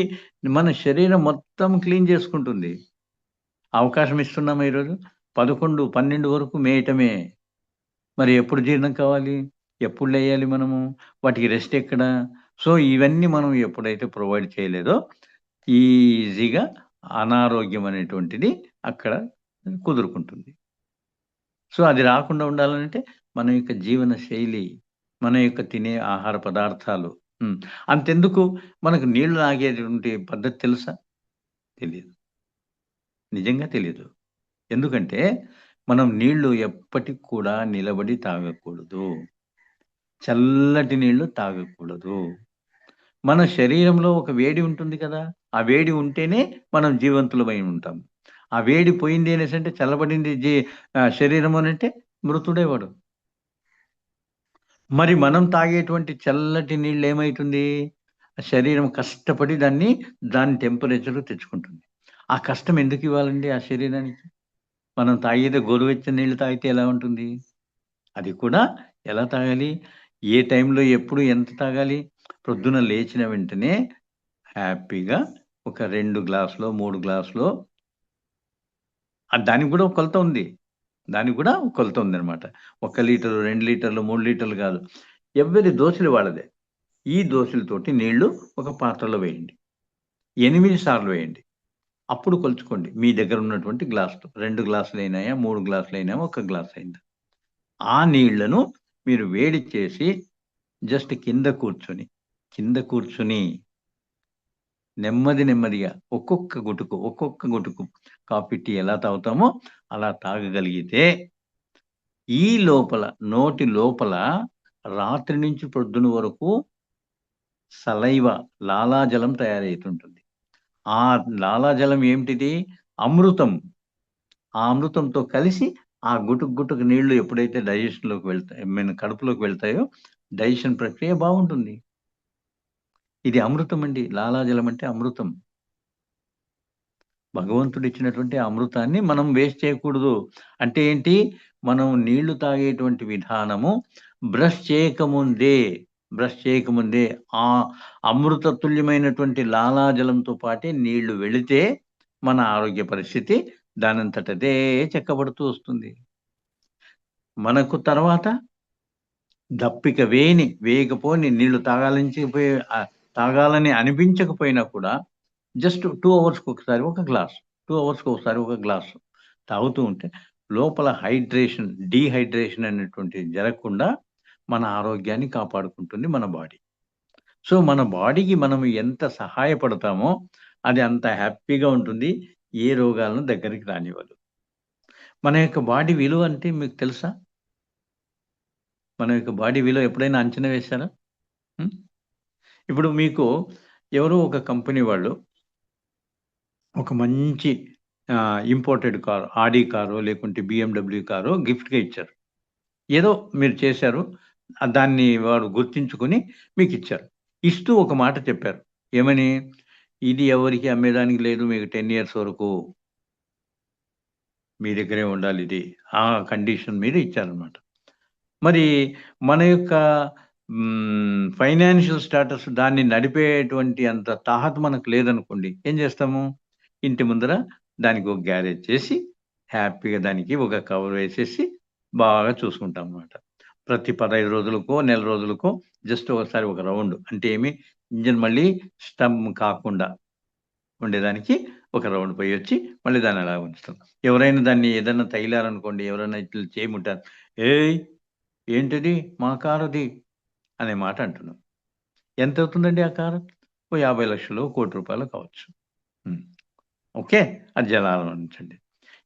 [SPEAKER 1] మన శరీరం మొత్తం క్లీన్ చేసుకుంటుంది. అవకాశం ఇస్తున్నామా ఈరోజు? 11, 12 వరకు మేయటమే. మరి ఎప్పుడు జీర్ణం కావాలి? ఎప్పుడు లేయాలి మనము? వాటికి రెస్ట్ ఎక్కడ? సో, ఇవన్నీ మనం ఎప్పుడైతే ప్రొవైడ్ చేయలేదో ఈజీగా అనారోగ్యం అనేటువంటిది అక్కడ కుదురుకుంటుంది. సో, అది రాకుండా ఉండాలనంటే మన యొక్క జీవన శైలి, మన యొక్క తినే ఆహార పదార్థాలు. హ్మ్. అంతెందుకు, మనకు నీళ్లు తాగేటువంటి పద్ధతి తెలుసా? తెలీదు. నిజంగా తెలీదు. ఎందుకంటే మనం నీళ్లు ఎప్పటికి కూడా నిలబడి తాగకూడదు. చల్లటి నీళ్లు తాగకూడదు. మన శరీరంలో ఒక వేడి ఉంటుంది కదా! ఆ వేడి ఉంటేనే మనం జీవంతులమై ఉంటాం. ఆ వేడి పోయింది అనేసంటే చల్లబడింది శరీరం అనంటే మృతుడే వాడు. మరి మనం తాగేటువంటి చల్లటి నీళ్ళు ఏమైతుంది? శరీరం కష్టపడి దాని టెంపరేచర్ తెచ్చుకుంటుంది. ఆ కష్టం ఎందుకు ఇవ్వాలండి ఆ శరీరానికి? మనం తాగేది గోరువెచ్చని నీళ్ళు తాగితే ఎలా ఉంటుంది? అది కూడా ఎలా తాగాలి? ఏ టైంలో ఎప్పుడు ఎంత తాగాలి? ప్రొద్దున లేచిన వెంటనే హ్యాపీగా ఒక 2 గ్లాసులో, 3 గ్లాసులో, దానికి గూడా ఒక కొలత ఉంది. దానికి గూడా ఒక కొలత ఉందనమాట. 1 లీటరు, 2 లీటర్లు, 3 లీటర్లు గాదు. ఎవ్వరి దోసిలి వాళ్ళదే. ఈ దోసెలతోటి నీళ్లు ఒక పాత్రలో వేయండి. 8 సార్లు వేయండి. అప్పుడు కొలుచుకోండి. మీ దగ్గర ఉన్నటువంటి గ్లాస్‌తో. 2 గ్లాసులయినాయా? 3 గ్లాసులయినాయా? 1 గ్లాస్ అయిందా? ఆ నీళ్లను మీరు వేడి చేసి జస్ట్ కింద కూర్చొని నెమ్మదిగా ఒక్కొక్క గుటుకు కాఫీ, టీ ఎలా తాగుతామో అలా తాగగలిగితే ఈ లోపల నోటి లోపల రాత్రి నుంచి పొద్దున వరకు సలైవ, లాలాజలం తయారైతుంటుంది. ఆ లాలాజలం ఏమిటిది? అమృతం. ఆ అమృతంతో కలిసి ఆ గుటుకు నీళ్లు ఎప్పుడైతే డైజెషన్‌లోకి వెళ్తాయో, కడుపులోకి వెళ్తాయో డైజెషన్ ప్రక్రియ బావుంటుంది. ఇది అమృతం అండి. లాలాజలం అంటే అమృతం. భగవంతుడిచ్చినటువంటి అమృతాన్ని మనం వేస్ట్ చేయకూడదు. అంటే ఏంటి? మనం నీళ్లు తాగేటువంటి విధానము బ్రష్ చేయకముందే, బ్రష్ చేయకముందే ఆ అమృత తుల్యమైనటువంటి లాలాజలంతో పాటే నీళ్లు వెళితే మన ఆరోగ్య పరిస్థితి దానంతటదే చక్కబడుతూ వస్తుంది. మనకు తర్వాత దప్పిక వేయకపోని నీళ్లు తాగాలని అనిపించకపోయినా కూడా జస్ట్ 2 అవర్స్‌కి ఒకసారి ఒక గ్లాస్, 2 అవర్స్‌కి ఒకసారి ఒక గ్లాస్ తాగుతూ ఉంటే లోపల డీహైడ్రేషన్ అనేటువంటిది జరగకుండా మన ఆరోగ్యాన్ని కాపాడుకుంటుంది మన బాడీ. సో, మన బాడీకి మనం ఎంత సహాయపడతామో అది అంత హ్యాపీగా ఉంటుంది. ఏ రోగాలను దగ్గరికి రానివ్వదు. మన యొక్క బాడీ విలువ అంటే మీకు తెలుసా? మన యొక్క బాడీ విలువ ఎప్పుడైనా అంచనా వేశారా? హ్మ్. ఇప్పుడు మీకు ఎవరో ఒక కంపెనీ వాళ్ళు ఒక మంచి ఇంపోర్టెడ్ కార్, ఆడి కారో, లేకుంటే బీఎండబ్ల్యూ కారో గిఫ్ట్‌గా ఇచ్చారు. ఏదో మీరు చేశారు. దాన్ని వారు గుర్తించుకొని మీకిచ్చారు. ఇస్తూ ఒక మాట చెప్పారు. ఏమని? "ఇది ఎవరికీ అమ్మేదానికి లేదు. మీకు 10 ఇయర్స్ వరకు మీ దగ్గరే ఉండాలిది." ఆ కండిషన్ మీద ఇచ్చారనమాట. మరి మన యొక్క ఫైనాన్షియల్ స్టేటస్ దాన్ని నడిపేటువంటి అంత తాహత మనకు లేదనుకోండి. ఏం చేస్తాము? ఇంటి ముందర దానికి ఒక గ్యారేజ్ చేసి, హ్యాపీగా దానికి ఒక కవర్ వేసేసి బాగా చూసుకుంటామనమాట. ప్రతి 15 రోజులకో, నెల రోజులకో జస్ట్ ఒకసారి ఒక రౌండ్. అంటే ఇంజిన్ మళ్ళీ స్టమ్ కాకుండా ఉండేదానికి ఒక రౌండ్ పోయొచ్చి, మళ్ళీ దాన్ని అలా ఉంచుతాం. ఎవరైనా దాన్ని ఏదన్నా తగిలారనుకోండి, ఎవరైనా ఇట్లా చేయి ముట్టారు. "ఏయ్! ఏంటిది? మా కారది" అనే మాట అంటున్నాం. ఎంతవుతుందండి ఆ కారు? ఓ 50,00,000 1,00,00,000 కావచ్చు. హ్మ్. ఓకే. అది జనాలను.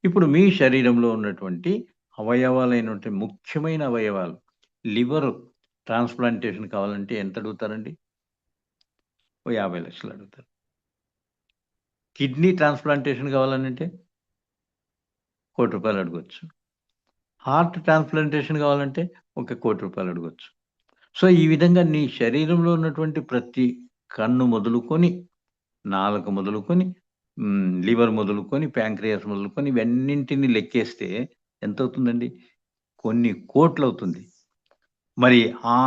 [SPEAKER 1] ఇప్పుడు మీ శరీరంలో ఉన్నటువంటి అవయవాలైనటువంటి ముఖ్యమైన అవయవాలు, లివర్ ట్రాన్స్‌ప్లాంటేషన్ కావాలంటే ఎంత అడుగుతారండి? ఓ 50,00,000 అడుగుతారు. కిడ్నీ ట్రాన్స్‌ప్లాంటేషన్ కావాలనంటే? రూ. 1,00,00,000 అడగొచ్చు. హార్ట్ ట్రాన్స్‌ప్లాంటేషన్ కావాలంటే ఒక రూ. 1,00,00,000 అడగొచ్చు. సో, ఈ విధంగా నీ శరీరంలో ఉన్నటువంటి ప్రతి కన్ను మొదలుకొని, నాలుక మొదలుకొని, లివర్ మొదలుకొని, ప్యాంక్రియాస్ మొదలుకొని ఇవన్నింటిని లెక్కేస్తే ఎంతవుతుందండి? కొన్ని కోట్లవుతుంది. మరి ఆ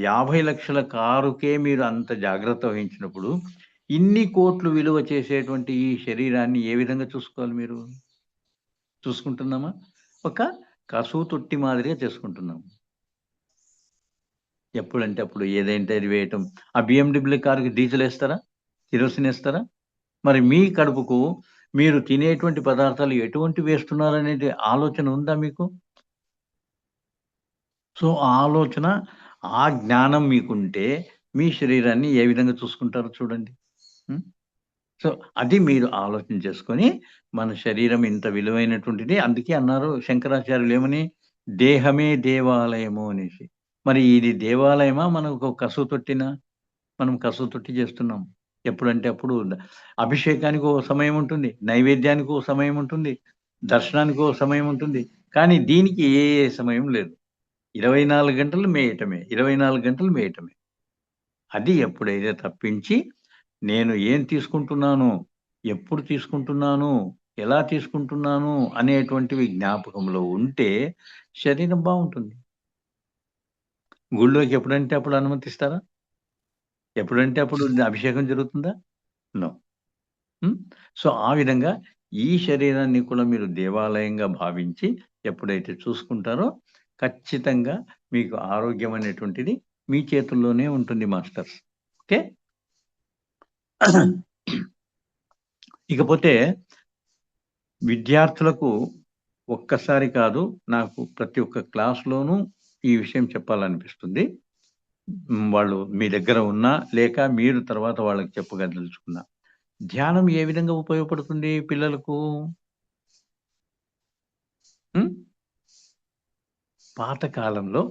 [SPEAKER 1] 50,00,000 కారుకే మీరు అంత జాగ్రత్త వహించినప్పుడు, ఇన్ని కోట్లు విలువ చేసేటువంటి ఈ శరీరాన్ని ఏ విధంగా చూసుకోవాలి మీరు? చూసుకుంటున్నామా? ఒక కసువు తొట్టి మాదిరిగా చేసుకుంటున్నాం. ఎప్పుడంటే అప్పుడు ఏదంటే అది వేయటం. ఆ బీఎండబ్ల్యూ కార్‌కి డీజిలేస్తారా? కిరోసినేస్తారా? మరి మీ కడుపుకు మీరు తినేటువంటి పదార్థాలు ఎటువంటివి వేస్తున్నారనేది ఆలోచన ఉందా మీకు? సో, ఆ ఆలోచన, ఆ జ్ఞానం మీకుంటే మీ శరీరాన్ని ఏ విధంగా చూసుకుంటారో చూడండి. హ్మ్. సో, అది మీరు ఆలోచన చేసుకొని, మన శరీరం ఇంత విలువైనటువంటిది. అందుకే అన్నారు శంకరాచార్యులు ఏమని? దేహమే దేవాలయము అనేసి. మరి ఇది దేవాలయమా? మనకు కసువు తొట్టినా? మనం కసువు తొట్టి చేస్తున్నాం. ఎప్పుడంటే అప్పుడు అభిషేకానికి ఓ సమయం ఉంటుంది. నైవేద్యానికి ఓ సమయం ఉంటుంది. దర్శనానికి ఓ సమయం ఉంటుంది. కానీ దీనికి ఏ సమయం లేదు. 24 గంటలు మేయటమే. 24 గంటలు మేయటమే. అది ఎప్పుడైతే తప్పించి, నేను ఏం తీసుకుంటున్నాను? ఎప్పుడు తీసుకుంటున్నాను? ఎలా తీసుకుంటున్నాను? అనేటువంటివి జ్ఞాపకంలో ఉంటే శరీరం బావుంటుంది. గుళ్ళోకి ఎప్పుడంటే అప్పుడు అనుమతిస్తారా? ఎప్పుడంటే అప్పుడు అభిషేకం జరుగుతుందా? నో. హ్మ్. సో, ఆ విధంగా ఈ శరీరాన్ని కూడా మీరు దేవాలయంగా భావించి ఎప్పుడైతే చూసుకుంటారో ఖచ్చితంగా మీకు ఆరోగ్యం అనేటువంటిది మీ చేతుల్లోనే ఉంటుంది మాస్టర్స్. ఓకే. ఇకపోతే విద్యార్థులకు ఒక్కసారి కాదు, నాకు ప్రతి ఒక్క క్లాస్‌లోనూ ఈ విషయం చెప్పాలనిపిస్తుంది. వాళ్ళు మీ దగ్గర ఉన్నా, లేక మీరు తర్వాత వాళ్ళకి చెప్పగదలుచుకున్నా. ధ్యానం ఏ విధంగా ఉపయోగపడుతుంది పిల్లలకు? హ్మ్. పాత కాలంలో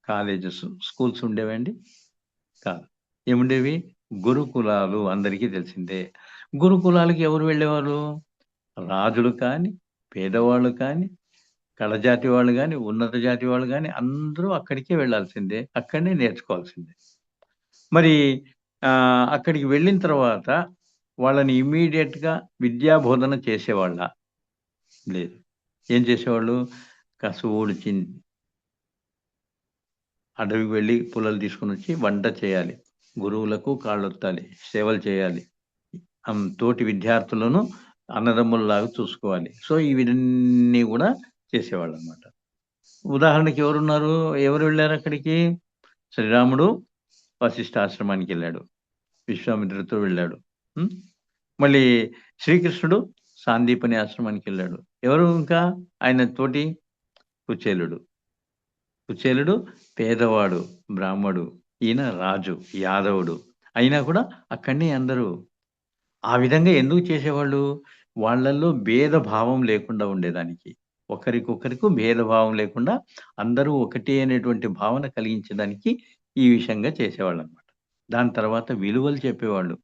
[SPEAKER 1] కాలేజెస్, స్కూల్స్ ఉండేవండి? కాదు. ఏముండేవి? గురుకులాలు అందరికీ తెలిసిందే. గురుకులాలకి ఎవరు వెళ్ళేవారు? రాజులు కానీ, పేదవాళ్ళు కానీ, కళజాతి వాళ్ళు గాని, ఉన్నత జాతి వాళ్ళు గాని అందరూ అక్కడికే వెళ్ళాల్సిందే. అక్కడనే నేర్చుకోవాల్సిందే. మరి అక్కడికి వెళ్ళిన తర్వాత వాళ్ళని ఇమ్మీడియేట్‌గా విద్యా బోధన చేసేవాళ్ళా? లేదు. ఏం చేసేవాళ్ళు? కసువూడ్చి అడవికి వెళ్లి పుల్లలు తీసుకొనొచ్చి వంట చేయాలి. గురువులకు కాళ్ళొత్తాలి. సేవలు చేయాలి. తోటి విద్యార్థులను అన్నదమ్ముల్లాగా చూసుకోవాలి. సో, ఇవన్నీ గూడా చేసేవాళ్ళనమాట. ఉదాహరణకి ఎవరున్నారు? ఎవరు వెళ్లారక్కడికి? శ్రీరాముడు వశిష్ఠాశ్రమానికెళ్ళాడు. విశ్వామిత్రుడితో వెళ్ళాడు. హ్మ్. మళ్ళీ శ్రీకృష్ణుడు సాందీపని ఆశ్రమానికెళ్ళాడు. ఎవరు ఇంకా ఆయన తోటి కుచేలుడు. కుచేలుడు పేదవాడు, బ్రాహ్మడు. ఈయన రాజు, యాదవుడు. అయినా కూడా అక్కడనే అందరూ ఆ విధంగా ఎందుకు చేసేవాళ్ళు? వాళ్ళల్లో భేదభావం లేకుండా ఉండేదానికి. ఒకరికొకరికి భేదభావం లేకుండా అందరూ ఒకటే అనేటువంటి భావన కలిగించడానికి ఈ విషయంగా చేసేవాళ్ళనమాట. దాని తర్వాత విలువలు చెప్పేవాళ్ళు.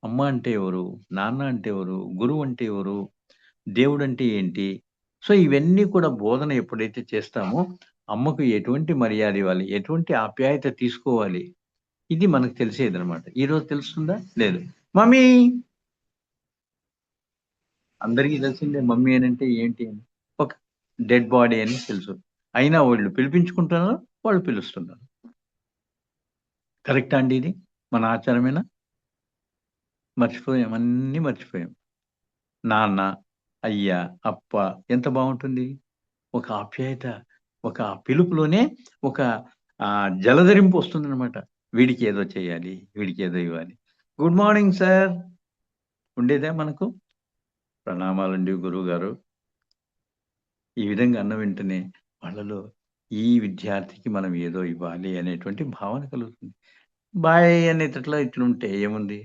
[SPEAKER 1] అమ్మ అంటే ఎవరు? నాన్న అంటే ఎవరు? గురువు అంటే ఎవరు? దేవుడంటే ఏంటి? సో, ఇవన్నీ కూడా బోధన ఎప్పుడైతే చేస్తామో అమ్మకు ఎటువంటి మర్యాద ఇవ్వాలి? ఎటువంటి ఆప్యాయత తీసుకోవాలి? ఇది మనకు తెలిసేదనమాట. ఈరోజు తెలుస్తుందా? లేదు. మమ్మీ అందరికీ తెలిసిందే మమ్మీ అనంటే ఏంటి అని. ఒక డెడ్ బాడీ అని తెలుసు. అయినా వాళ్ళు పిలిపించుకుంటున్నారు. వాళ్ళు పిలుస్తున్నారు. కరెక్టా అండి ఇది? మన ఆచారమేనా? మర్చిపోయాం. అన్నీ మర్చిపోయాం. నాన్న, అయ్య, అప్ప ఎంత బావుంటుంది. ఒక ఆప్యాయత, ఒక పిలుపులోనే ఒక జలధరింపు వస్తుందనమాట. వీడికి ఏదో చేయాలి. వీడికి ఏదో ఇవ్వాలి. గుడ్ మార్నింగ్ సార్ ఉండేదా మనకు? ప్రణామాలండి గురువుగారు. ఈ విధంగా అన్న వెంటనే వాళ్ళలో ఈ విద్యార్థికి మనం ఏదో ఇవ్వాలి అనేటువంటి భావన కలుగుతుంది. బాయ్ అనేటట్లా ఇట్లుంటే ఏముంది?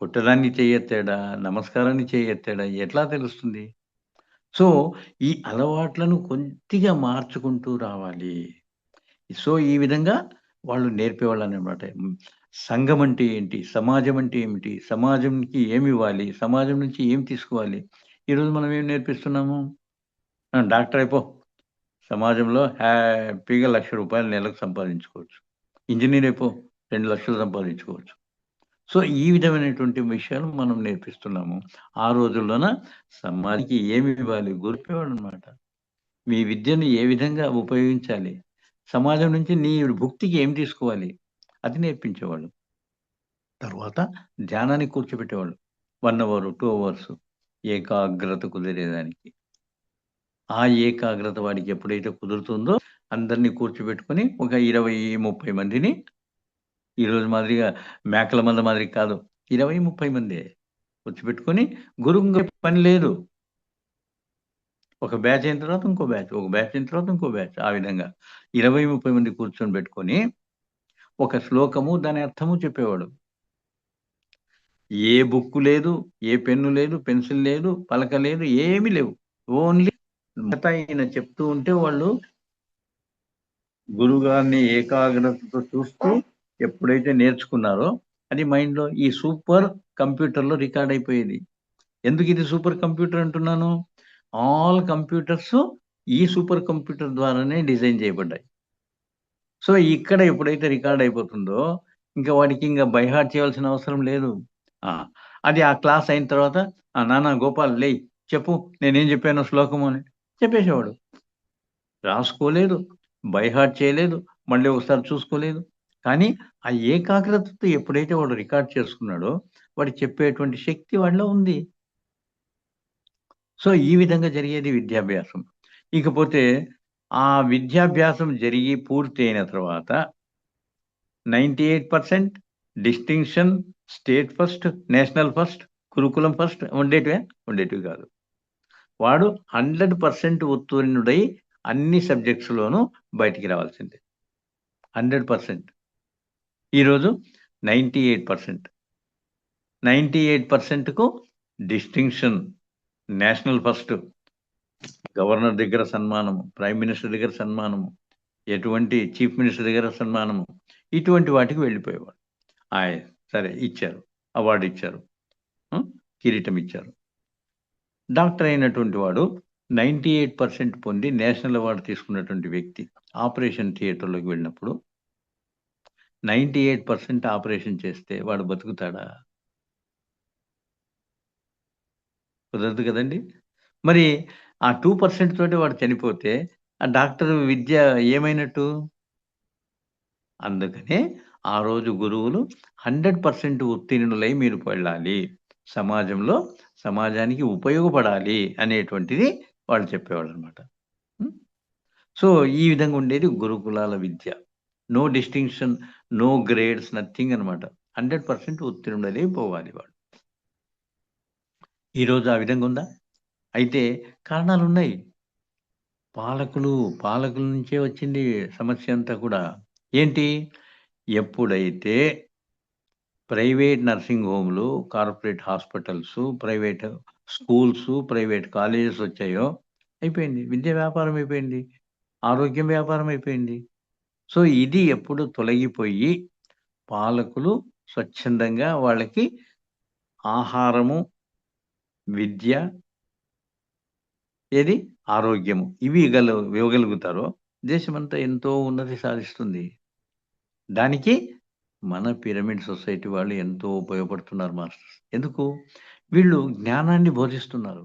[SPEAKER 1] కొట్టడాన్ని చెయ్యెత్తాడా? నమస్కారాన్ని చెయ్యెత్తాడా? ఎట్లా తెలుస్తుంది? సో, ఈ అలవాట్లను కొద్దిగా మార్చుకుంటూ రావాలి. సో, ఈ విధంగా వాళ్ళు నేర్పేవాళ్ళనమాట. సంఘం అంటే ఏంటి? సమాజం అంటే ఏమిటి? సమాజంకి ఏమివ్వాలి? సమాజం నుంచి ఏం తీసుకోవాలి? ఈరోజు మనం ఏం నేర్పిస్తున్నాము? డాక్టర్ అయిపో. సమాజంలో హ్యాపీగా రూ. 1,00,000 నెలకు సంపాదించుకోవచ్చు. ఇంజినీర్ అయిపో 2,00,000 సంపాదించుకోవచ్చు. సో, ఈ విధమైనటువంటి విషయాలు మనం నేర్పిస్తున్నాము. ఆ రోజుల్లోన సమాజానికి ఏమి ఇవ్వాలి? గురిపేవాడనమాట. మీ విద్యను ఏ విధంగా ఉపయోగించాలి? సమాజం నుంచి నీ భుక్తికి ఏం తీసుకోవాలి? అది నేర్పించేవాళ్ళు. తర్వాత ధ్యానానికి కూర్చోబెట్టేవాళ్ళు. 1 అవర్, 2 అవర్స్ ఏకాగ్రత కుదిరేదానికి. ఆ ఏకాగ్రత వాడికి ఎప్పుడైతే కుదురుతుందో అందరిని కూర్చోబెట్టుకొని ఒక 20, 30 మందిని ఈరోజు మాదిరిగా మేకల మంద మాదిరి కాదు. 20, 30 మందే కూర్చోబెట్టుకొని గురువుగా పని లేదు. ఒక బ్యాచ్ అయిన తర్వాత ఇంకో బ్యాచ్, ఒక బ్యాచ్ అయిన తర్వాత ఇంకో బ్యాచ్. ఆ విధంగా 20, 30 మంది కూర్చొని పెట్టుకొని ఒక శ్లోకము, దాని అర్థము చెప్పేవాడు. ఏ బుక్కు లేదు, ఏ పెన్ను లేదు, పెన్సిల్ లేదు, పలక లేదు, ఏమీ లేవు. ఓన్లీ మిగతా ఈయన చెప్తూ ఉంటే వాళ్ళు గురువుగారిని ఏకాగ్రతతో చూస్తూ ఎప్పుడైతే నేర్చుకున్నారో అది మైండ్‌లో ఈ సూపర్ కంప్యూటర్‌లో రికార్డ్ అయిపోయేది. ఎందుకు ఇది సూపర్ కంప్యూటర్ అంటున్నాను? ఆల్ కంప్యూటర్స్ ఈ సూపర్ కంప్యూటర్ ద్వారానే డిజైన్ చేయబడ్డాయి. సో, ఇక్కడ ఎప్పుడైతే రికార్డ్ అయిపోతుందో, ఇంక వాడికి ఇంక బై హార్ట్ చేయాల్సిన అవసరం లేదు. ఆ! అది ఆ క్లాస్ అయిన తర్వాత నాన్న గోపాల్ లేయ్ చెప్పు నేనేం చెప్పానో శ్లోకము అని చెప్పేసేవాడు. రాసుకోలేదు, బై హార్ట్ చేయలేదు, మళ్ళీ ఒకసారి చూసుకోలేదు. కానీ ఆ ఏకాగ్రతతో ఎప్పుడైతే వాడు రికార్డ్ చేసుకున్నాడో, వాడు చెప్పేటువంటి శక్తి వాడిలో ఉంది. సో, ఈ విధంగా జరిగేది విద్యాభ్యాసం. ఇకపోతే ఆ విద్యాభ్యాసం జరిగి పూర్తయిన తర్వాత 98% distinction, state first, national first, గురుకులం ఫస్ట్ ఉండేటివా? ఉండేటివి కాదు. వాడు 100% ఉత్తీర్ణుడై అన్ని సబ్జెక్ట్స్‌లోనూ బయటికి రావాల్సిందే. 100%. ఈరోజు 98%. 98%కు డిస్టింక్షన్, నేషనల్ ఫస్ట్, గవర్నర్ దగ్గర సన్మానము, ప్రైమ్ మినిస్టర్ దగ్గర సన్మానము, ఎటువంటి చీఫ్ మినిస్టర్ దగ్గర సన్మానము, ఇటువంటి వాటికి వెళ్ళిపోయేవాడు. ఆయ్ సరే ఇచ్చారు. అవార్డ్ ఇచ్చారు. హ్మ్. కిరీటం ఇచ్చారు. డాక్టర్ అయినటువంటి వాడు 98% పొంది నేషనల్ అవార్డ్ తీసుకున్నటువంటి వ్యక్తి. ఆపరేషన్ థియేటర్‌లోకి వెళ్ళినప్పుడు 98% ఆపరేషన్ చేస్తే వాడు బతుకుతాడా? కుదరదు కదండీ! మరి ఆ 2% తోటి వాడు చనిపోతే ఆ డాక్టర్ విద్య ఏమైనట్టు? అందుకనే ఆ రోజు గురువులు 100% ఉత్తీర్ణులై మీరు వెళ్ళాలి. సమాజంలో సమాజానికి ఉపయోగపడాలి అనేటువంటిది వాళ్ళు చెప్పేవాళ్ళనమాట. హ్మ్. సో, ఈ విధంగా ఉండేది గురుకులాల విద్య. No distinction, no grades, nothing అనమాట. 100% ఉత్తీర్ణుడై పోవాలి వాడు. ఈరోజు ఆ విధంగా ఉందా? అయితే కారణాలున్నాయి. పాలకులు, పాలకుల నుంచే వచ్చింది సమస్య అంతా కూడా. ఏంటి? ఎప్పుడైతే ప్రైవేట్ నర్సింగ్ హోమ్‌లు, corporate hospitals, private schools, private colleges వచ్చాయో అయిపోయింది. విద్య వ్యాపారం అయిపోయింది. ఆరోగ్యం వ్యాపారం అయిపోయింది. సో, ఇది ఎప్పుడు తొలగిపోయి పాలకులు స్వచ్ఛందంగా వాళ్ళకి ఆహారము, విద్య, ఏది ఆరోగ్యము ఇవి ఇవ్వగలుగుతారో దేశమంతా ఎంతో ఉన్నతి సాధిస్తుంది. దానికి మన పిరమిడ్ సొసైటీ వాళ్ళు ఎంతో ఉపయోగపడుతున్నారు మాస్టర్స్. ఎందుకు? వీళ్ళు జ్ఞానాన్ని బోధిస్తున్నారు.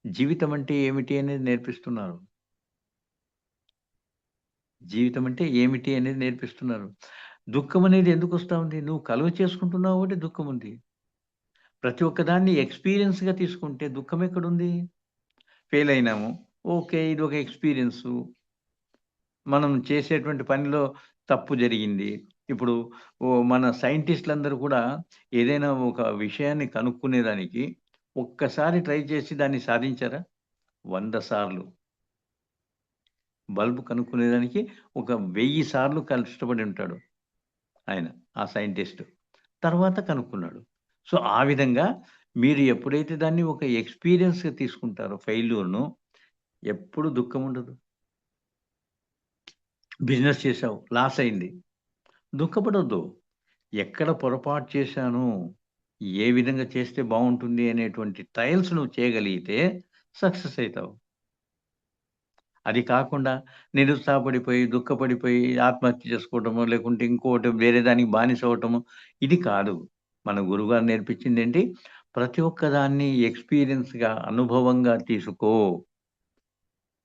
[SPEAKER 1] జీవితం అంటే ఏమిటి అనేది నేర్పిస్తున్నారు. జీవితం అంటే ఏమిటి అనేది నేర్పిస్తున్నారు. దుఃఖం అనేది ఎందుకొస్తా ఉంది? నువ్వు కలుగ చేసుకుంటున్నావు కాబట్టి దుఃఖం ఉంది. ప్రతి ఒక్కదాన్ని ఎక్స్‌పీరియన్స్‌గా తీసుకుంటే దుఃఖం ఎక్కడుంది? ఫెయిల్ అయినాము. ఓకే. ఇదొక ఎక్స్‌పీరియన్సు. మనం చేసేటువంటి పనిలో తప్పు జరిగింది. ఇప్పుడు మన సైంటిస్ట్‌లందరూ కూడా ఏదైనా ఒక విషయాన్ని కనుక్కునేదానికి ఒక్కసారి ట్రై చేసి దాన్ని సాధించారా? 100 సార్లు. బల్బ్ కనుక్కునేదానికి ఒక 1000 సార్లు కష్టపడి ఉంటాడు ఆయన. ఆ సైంటిస్ట్. తర్వాత కనుక్కున్నాడు. సో, ఆ విధంగా మీరు ఎప్పుడైతే దాన్ని ఒక ఎక్స్‌పీరియన్స్‌గా తీసుకుంటారో ఫెయిల్యూర్‌ను ఎప్పుడు దుఃఖం ఉండదు. బిజినెస్ చేశావు. లాస్ అయింది. దుఃఖపడొద్దు. ఎక్కడ పొరపాటు చేశాను? ఏ విధంగా చేస్తే బావుంటుంది అనేటువంటి ట్రయల్స్ నువ్వు చేయగలిగితే సక్సెస్ అయితావు. అది కాకుండా నిరుత్సాహపడిపోయి, దుఃఖపడిపోయి ఆత్మహత్య చేసుకోవటమో, లేకుంటే ఇంకోటి వేరే దానికి బానిస అవ్వటము, ఇది కాదు. మన గురువుగారు నేర్పించిందేంటి? ప్రతి ఒక్క దాన్ని ఎక్స్‌పీరియన్స్‌గా, అనుభవంగా తీసుకో.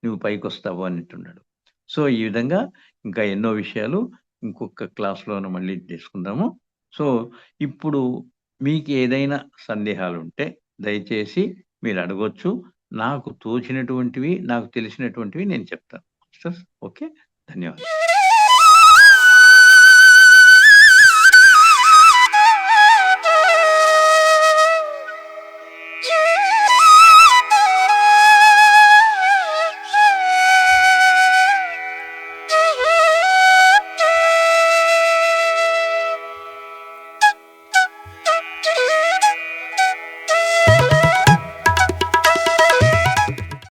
[SPEAKER 1] నువ్వు పైకొస్తావు అన్నట్టున్నాడు. సో, ఈ విధంగా ఇంకా ఎన్నో విషయాలు ఇంకొక క్లాస్‌లోన మళ్ళీ తీసుకుందాము. సో, ఇప్పుడు మీకేదైనా సందేహాలుంటే దయచేసి మీరడగొచ్చు. నాకు తోచినటువంటివి, నాకు తెలిసినటువంటివి నేను చెప్తాను. Sisters okay. ధన్యవాదాలు.